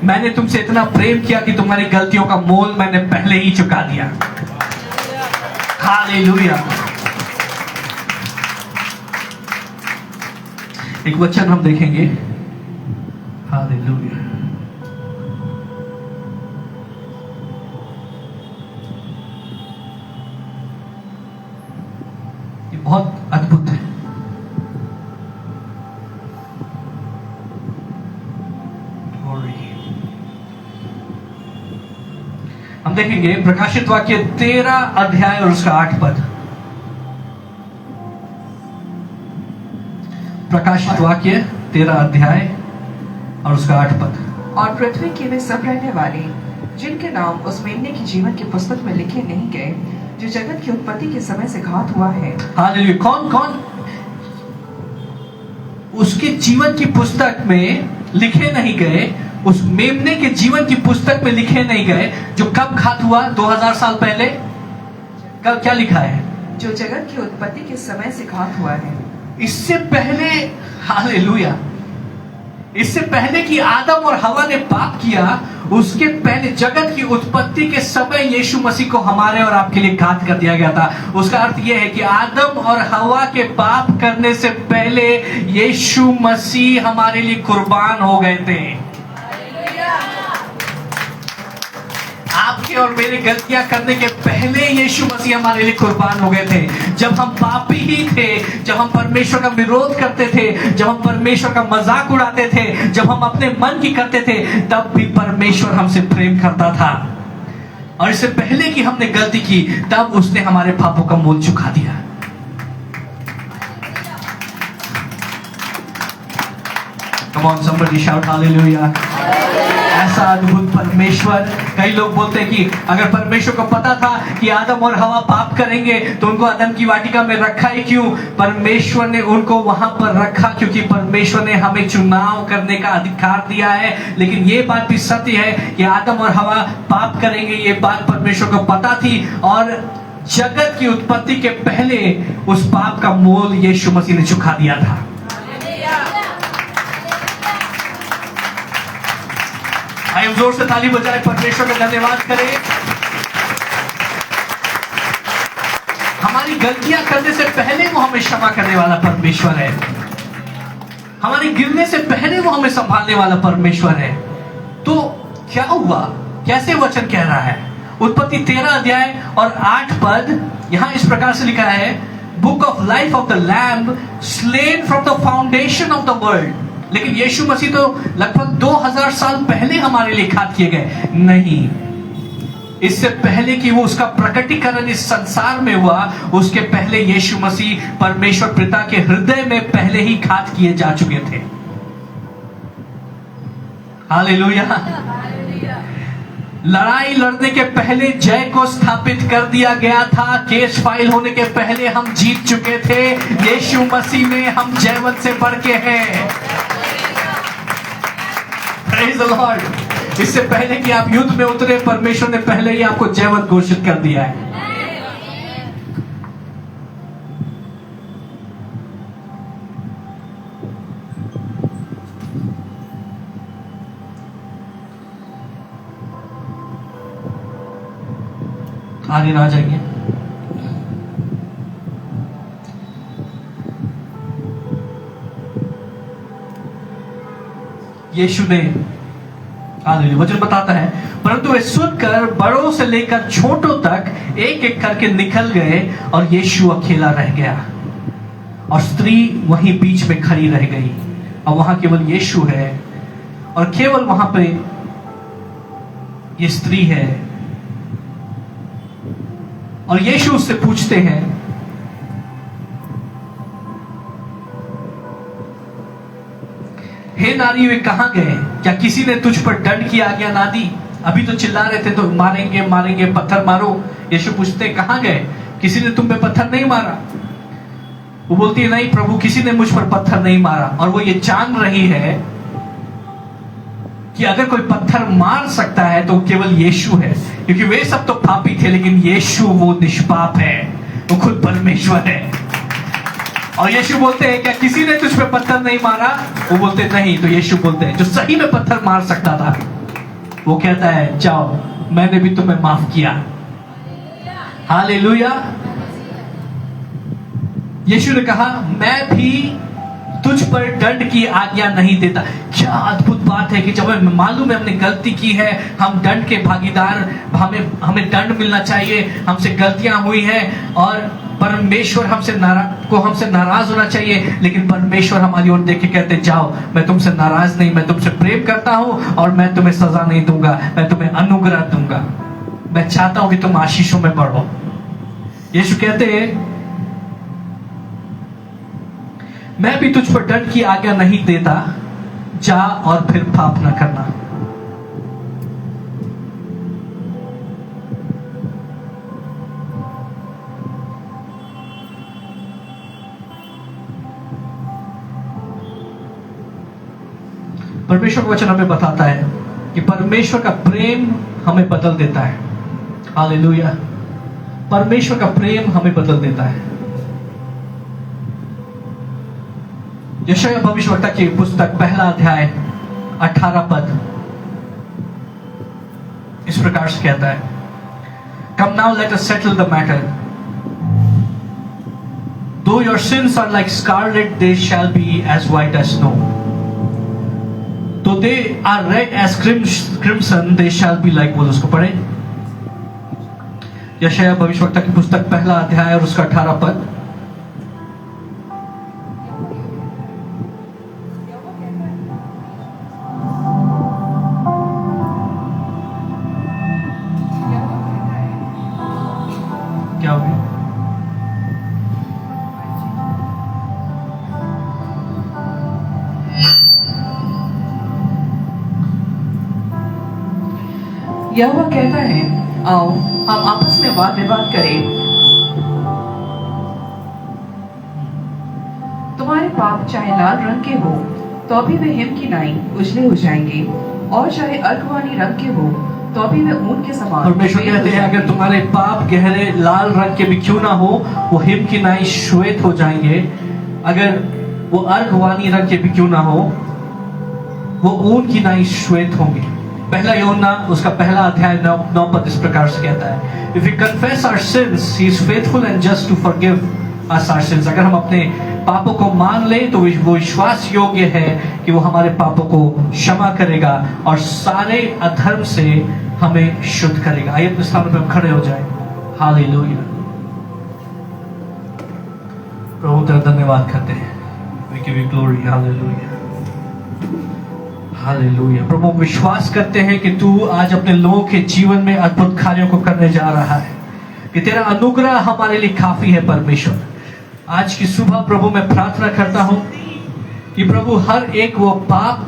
मैंने तुमसे इतना प्रेम किया कि तुम्हारी गलतियों का मोल मैंने पहले ही चुका दिया। हालेलुया। एक वचन हम देखेंगे। हालेलुया। ये बहुत अद्भुत है। हम देखेंगे प्रकाशित वाक्य 13 अध्याय और उसका 8 पद। प्रकाशित वाक्य 13 अध्याय और उसका 8 पद। और पृथ्वी के वे सब रहने वाले जिनके नाम उस मेमने की जीवन की पुस्तक में लिखे नहीं गए, जो जगत की उत्पत्ति के समय से घात हुआ है। हालेलुया। कौन कौन उसके जीवन की पुस्तक में लिखे नहीं गए, उस मेमने के जीवन की पुस्तक में लिखे नहीं गए, जो कब घात हुआ 2000 साल पहले। कब क्या लिखा है? जो जगत की उत्पत्ति के समय से घात हुआ है। इससे पहले हालेलुया। इससे पहले कि आदम और हवा ने पाप किया, उसके पहले जगत की उत्पत्ति के समय यीशु मसीह को हमारे और आपके लिए घात कर दिया गया था। उसका अर्थ यह है कि आदम और हवा के पाप करने से पहले यीशु मसीह हमारे लिए कुर्बान हो गए थे। आपके और मेरे गलतियां करने के पहले यीशु मसीह हमारे लिए कुर्बान हो गए थे। जब हम पापी ही थे, जब हम परमेश्वर का विरोध करते थे, जब हम परमेश्वर का मजाक उड़ाते थे, जब हम अपने मन की करते थे, तब भी परमेश्वर हमसे प्रेम करता था। और इससे पहले कि हमने गलती की, तब उसने हमारे पापों का मोल चुका दिया। Come on, somebody shout hallelujah। ऐसा अद्भुत परमेश्वर। कई लोग बोलते हैं कि अगर परमेश्वर को पता था कि आदम और हवा पाप करेंगे तो उनको आदम की वाटिका में रखा ही क्यों? परमेश्वर ने उनको वहां पर रखा क्योंकि परमेश्वर ने हमें चुनाव करने का अधिकार दिया है। लेकिन ये बात भी सत्य है कि आदम और हवा पाप करेंगे, ये बात परमेश्वर को पता थी और जगत की उत्पत्ति के पहले उस पाप का मोल यीशु मसीह ने चुका दिया था। आइए जोर से ताली बजाए परमेश्वर का धन्यवाद करें। हमारी गलतियां करने से पहले वो हमें क्षमा करने वाला परमेश्वर है। हमारे गिरने से पहले वो हमें संभालने वाला परमेश्वर है। तो क्या हुआ? कैसे वचन कह रहा है? उत्पत्ति 13 अध्याय और 8 पद यहां इस प्रकार से लिखा है, book of life of the lamb slain from the foundation of the world. लेकिन यीशु मसीह तो लगभग 2000 साल पहले हमारे लिए घात किए गए। नहीं, इससे पहले कि वो उसका प्रकटीकरण इस संसार में हुआ, उसके पहले यीशु मसीह परमेश्वर पिता के हृदय में पहले ही घात किए जा चुके थे। हालेलुया। लड़ाई लड़ने के पहले जय को स्थापित कर दिया गया था। केस फाइल होने के पहले हम जीत चुके थे। यीशु मसीह में हम जयवंत से बढ़ के हैं। Praise the Lord। इससे पहले कि आप युद्ध में उतरे, परमेश्वर ने पहले ही आपको जयवंत घोषित कर दिया है। आगे ना जाएंगे। यीशु ने वचन बताता है, परंतु वे सुनकर बड़ों से लेकर छोटों तक एक एक करके निकल गए और यीशु अकेला रह गया और स्त्री वहीं बीच में खड़ी रह गई। और वहां केवल यीशु है और केवल वहां पे ये स्त्री है। और यीशु उससे पूछते हैं, हे नारी वे कहां गए? क्या किसी ने तुझ पर दंड की आज्ञा ना दी? अभी तो चिल्ला रहे थे तो मारेंगे मारेंगे, पत्थर मारो। यीशु पूछते कहां गए? किसी ने तुम पे पत्थर नहीं मारा? वो बोलती है नहीं प्रभु, किसी ने मुझ पर पत्थर नहीं मारा। और वो ये जान रही है कि अगर कोई पत्थर मार सकता है तो केवल यीशु है, क्योंकि वे सब तो पापी थे लेकिन यीशु वो निष्पाप है, वो खुद परमेश्वर है। और यीशु बोलते हैं क्या किसी ने तुझ पे पत्थर नहीं मारा? वो बोलते नहीं। तो यीशु बोलते हैं जो सही में पत्थर मार सकता था, वो कहता है जाओ, मैंने भी तुम्हें माफ किया। हालेलुया। यीशु ने कहा मैं भी तुझ पर दंड की आज्ञा नहीं देता। क्या अद्भुत बात है कि जब हमें मालूम है हमने गलती की है, हम दंड के भागीदार, हमें दंड मिलना चाहिए, हमसे गलतियां हुई हैं और परमेश्वर हमसे नाराज होना चाहिए। लेकिन परमेश्वर हमारी ओर देख के कहते जाओ, मैं तुमसे नाराज नहीं, मैं तुमसे प्रेम करता हूं और मैं तुम्हें सजा नहीं दूंगा, मैं तुम्हें अनुग्रह दूंगा। मैं चाहता हूं कि तुम आशीषों में बढ़ो। यीशु कहते हैं मैं भी तुझ पर दंड की आज्ञा नहीं देता, जा और फिर पाप न करना। परमेश्वर का वचन हमें बताता है कि परमेश्वर का प्रेम हमें बदल देता है। हालेलुया। परमेश्वर का प्रेम हमें बदल देता है। यशायाह भविष्यवक्ता की पुस्तक पहला अध्याय 18 पद इस प्रकार से कहता है, Come now, let us settle the matter. Though your sins are like scarlet, they shall be as white as snow. Though they are red as crimson, they shall be like wool. उसको पढ़े। यशायाह भविष्यवक्ता की पुस्तक पहला अध्याय और उसका 18 पद। क्या हो गया? यहोवा कहता है, आओ हम आपस में वाद विवाद करें। तुम्हारे पाप चाहे लाल रंग के हो तो भी वे हिम की नाई उजले हो जाएंगे, और चाहे अर्कवानी रंग के हो तो भी वे ऊन के समान। परमेश्वर कहते हैं, अगर तुम्हारे पाप गहरे लाल रंग के भी क्यों ना हो, वो हिम की नाई श्वेत हो जाएंगे। अगर वो अर्कवानी रंग के भी क्यों ना हो, वो ऊन की नाई श्वेत होंगे। पहला यूहन्ना उसका पहला अध्याय 9 पद इस प्रकार से कहता है, If we confess our sins, He is faithful and just to forgive us our sins. अगर हम अपने पापों को मान लें तो वो विश्वास योग्य है कि वो हमारे पापों को क्षमा करेगा और सारे अधर्म से हमें शुद्ध करेगा। आइए अपने स्थानों पर हम खड़े हो जाएं। हालेलुया। प्रभु तेरा धन्यवाद करते हैं। We give you glory. Hallelujah. Hallelujah. प्रभु विश्वास करते हैं कि तू आज अपने लोगों के जीवन में अद्भुत कार्यों को करने जा रहा है, कि तेरा अनुग्रह हमारे लिए काफी है। परमेश्वर, आज की सुबह प्रभु मैं प्रार्थना करता हूं कि प्रभु हर एक वो पाप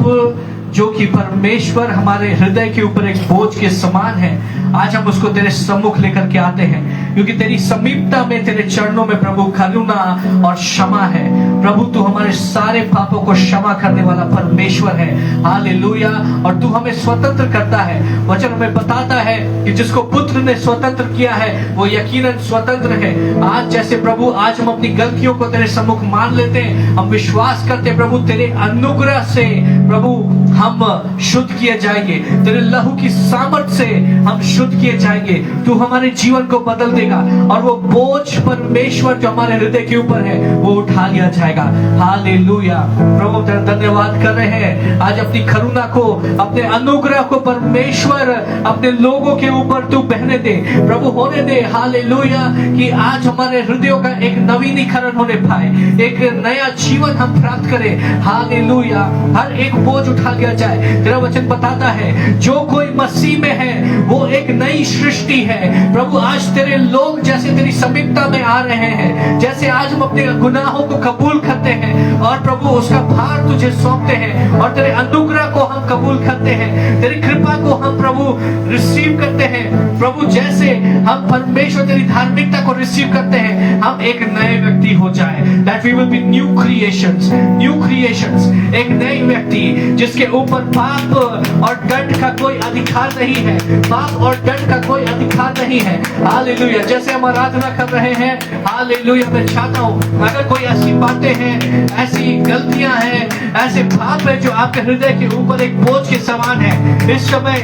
जो कि परमेश्वर हमारे हृदय के ऊपर एक बोझ के समान है, आज हम उसको तेरे सम्मुख लेकर के आते हैं, क्योंकि तेरी समीपता में, तेरे चरणों में प्रभु करुणा और क्षमा है। प्रभु तू हमारे सारे पापों को क्षमा करने वाला परमेश्वर है। हालेलुया। और तू हमें स्वतंत्र करता है। वचन हमें बताता है कि जिसको पुत्र ने स्वतंत्र किया है वो यकीनन स्वतंत्र है। आज जैसे प्रभु आज हम अपनी गलतियों को तेरे सम्मुख मान लेते हैं, हम विश्वास करते हैं प्रभु तेरे अनुग्रह से प्रभु हम शुद्ध किए जाएंगे, तेरे लहू की सामर्थ्य से हम शुद्ध किए जाएंगे। तू हमारे जीवन को बदल देगा और वो बोझ परमेश्वर जो हमारे हृदय के ऊपर है वो उठा लिया जाएगा। हालेलुया। प्रभु तेरा धन्यवाद कर रहे हैं। आज अपनी करुणा को, अपने अनुग्रह को परमेश्वर अपने लोगों के ऊपर तू बहने दे प्रभु, होने दे। हालेलुया। कि आज हमारे हृदयों का एक नवीनीकरण होने पाए, एक नया जीवन हम प्राप्त करें। हालेलुया। हर एक बोझ उठा लिया जाए। तेरा वचन बताता है जो कोई मसीह में है वो एक नई सृष्टि है। प्रभु आज तेरे लोग जैसे तेरी समीपता में आ रहे हैं, जैसे आज हम अपने गुनाहों को कबूल करते हैं और प्रभु उसका भार तुझे सौंपते हैं और तेरे अनुग्रह को हम कबूल करते हैं, तेरी कृपा को हम प्रभु रिसीव करते हैं। प्रभु जैसे हम परमेश्वर तेरी धार्मिकता को रिसीव करते हैं, हम एक नए व्यक्ति हो जाए। That we will be new creations, new creations। एक नई व्यक्ति जिसके ऊपर पाप और दंड का कोई अधिकार नहीं है, पाप और दंड का कोई अधिकार नहीं है। हालेलुया। जैसे हम आराधना कर रहे हैं, हालेलुया, मैं चाहता हूं अगर कोई ऐसी बातें हैं, ऐसी गलतियां हैं, ऐसे पाप है जो आपके हृदय के ऊपर एक बोझ के समान है, इस समय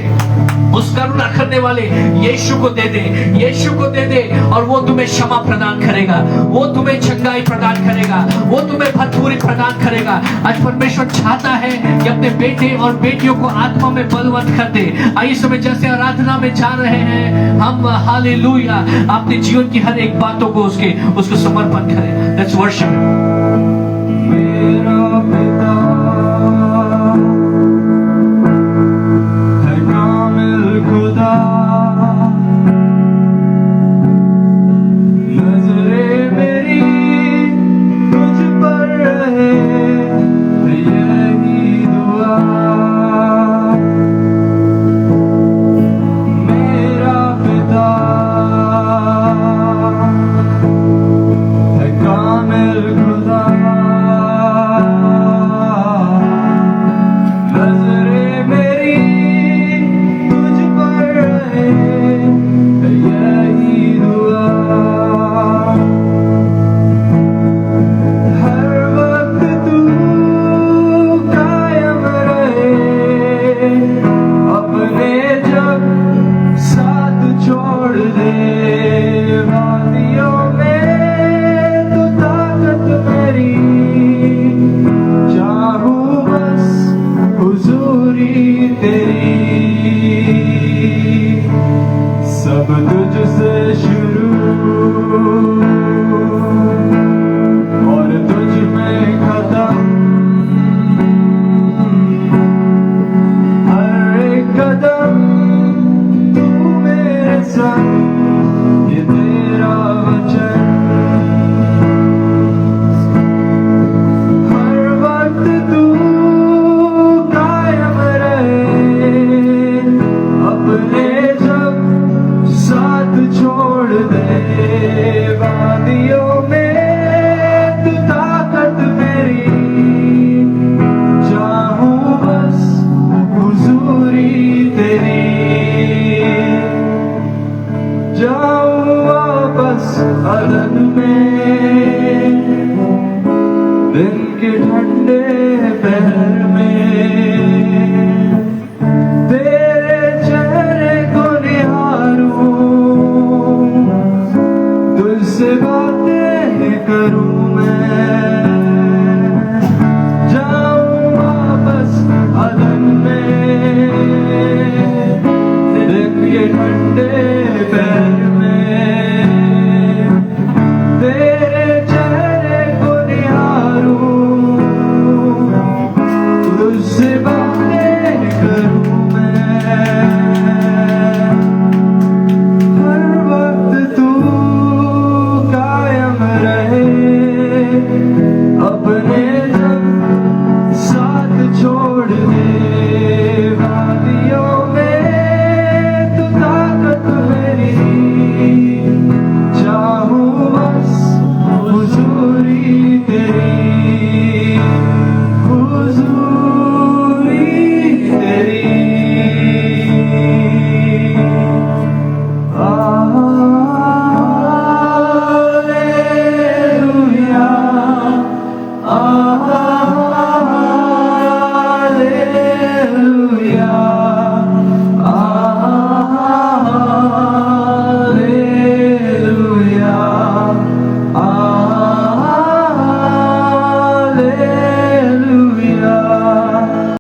उस करुणा करने वाले यीशु को दे दे, यीशु को दे दे और वो तुम्हें क्षमा प्रदान करेगा, वो तुम्हें चंगाई प्रदान करेगा, वो तुम्हें भरपूरी प्रदान करेगा। आज परमेश्वर चाहता है कि अपने बेटे और बेटियों को आत्मा में बलवंत कर दे। आइए समय जैसे आराधना में जा रहे हैं हम, हालेलुया, अपने जीवन की हर एक बातों को उसको समर्पण करें। Let's worship. मेरा पिता है कामिल खुदा, नजरे मेरी तुझ पर रहे, यही दुआ। मेरा पिता है कामिल खुदा, हुजूरी तेरी, सब तुझसे शुरू और तुझ में खत्म, हर एक कदम तू मेरे संग, ये तेरा वचन हर वक्त तू कायम रहे, अपने जब साथ छोड़ दे वादियों में तू ताकत मेरी, चाहूं बस हुजूरी तेरी, जाऊं वापस अदन में दिन के ठंडे पहर में, तेरे चेहरे को निहारूं, तुझसे बातें करूं मैं, जाऊं वापस अदन में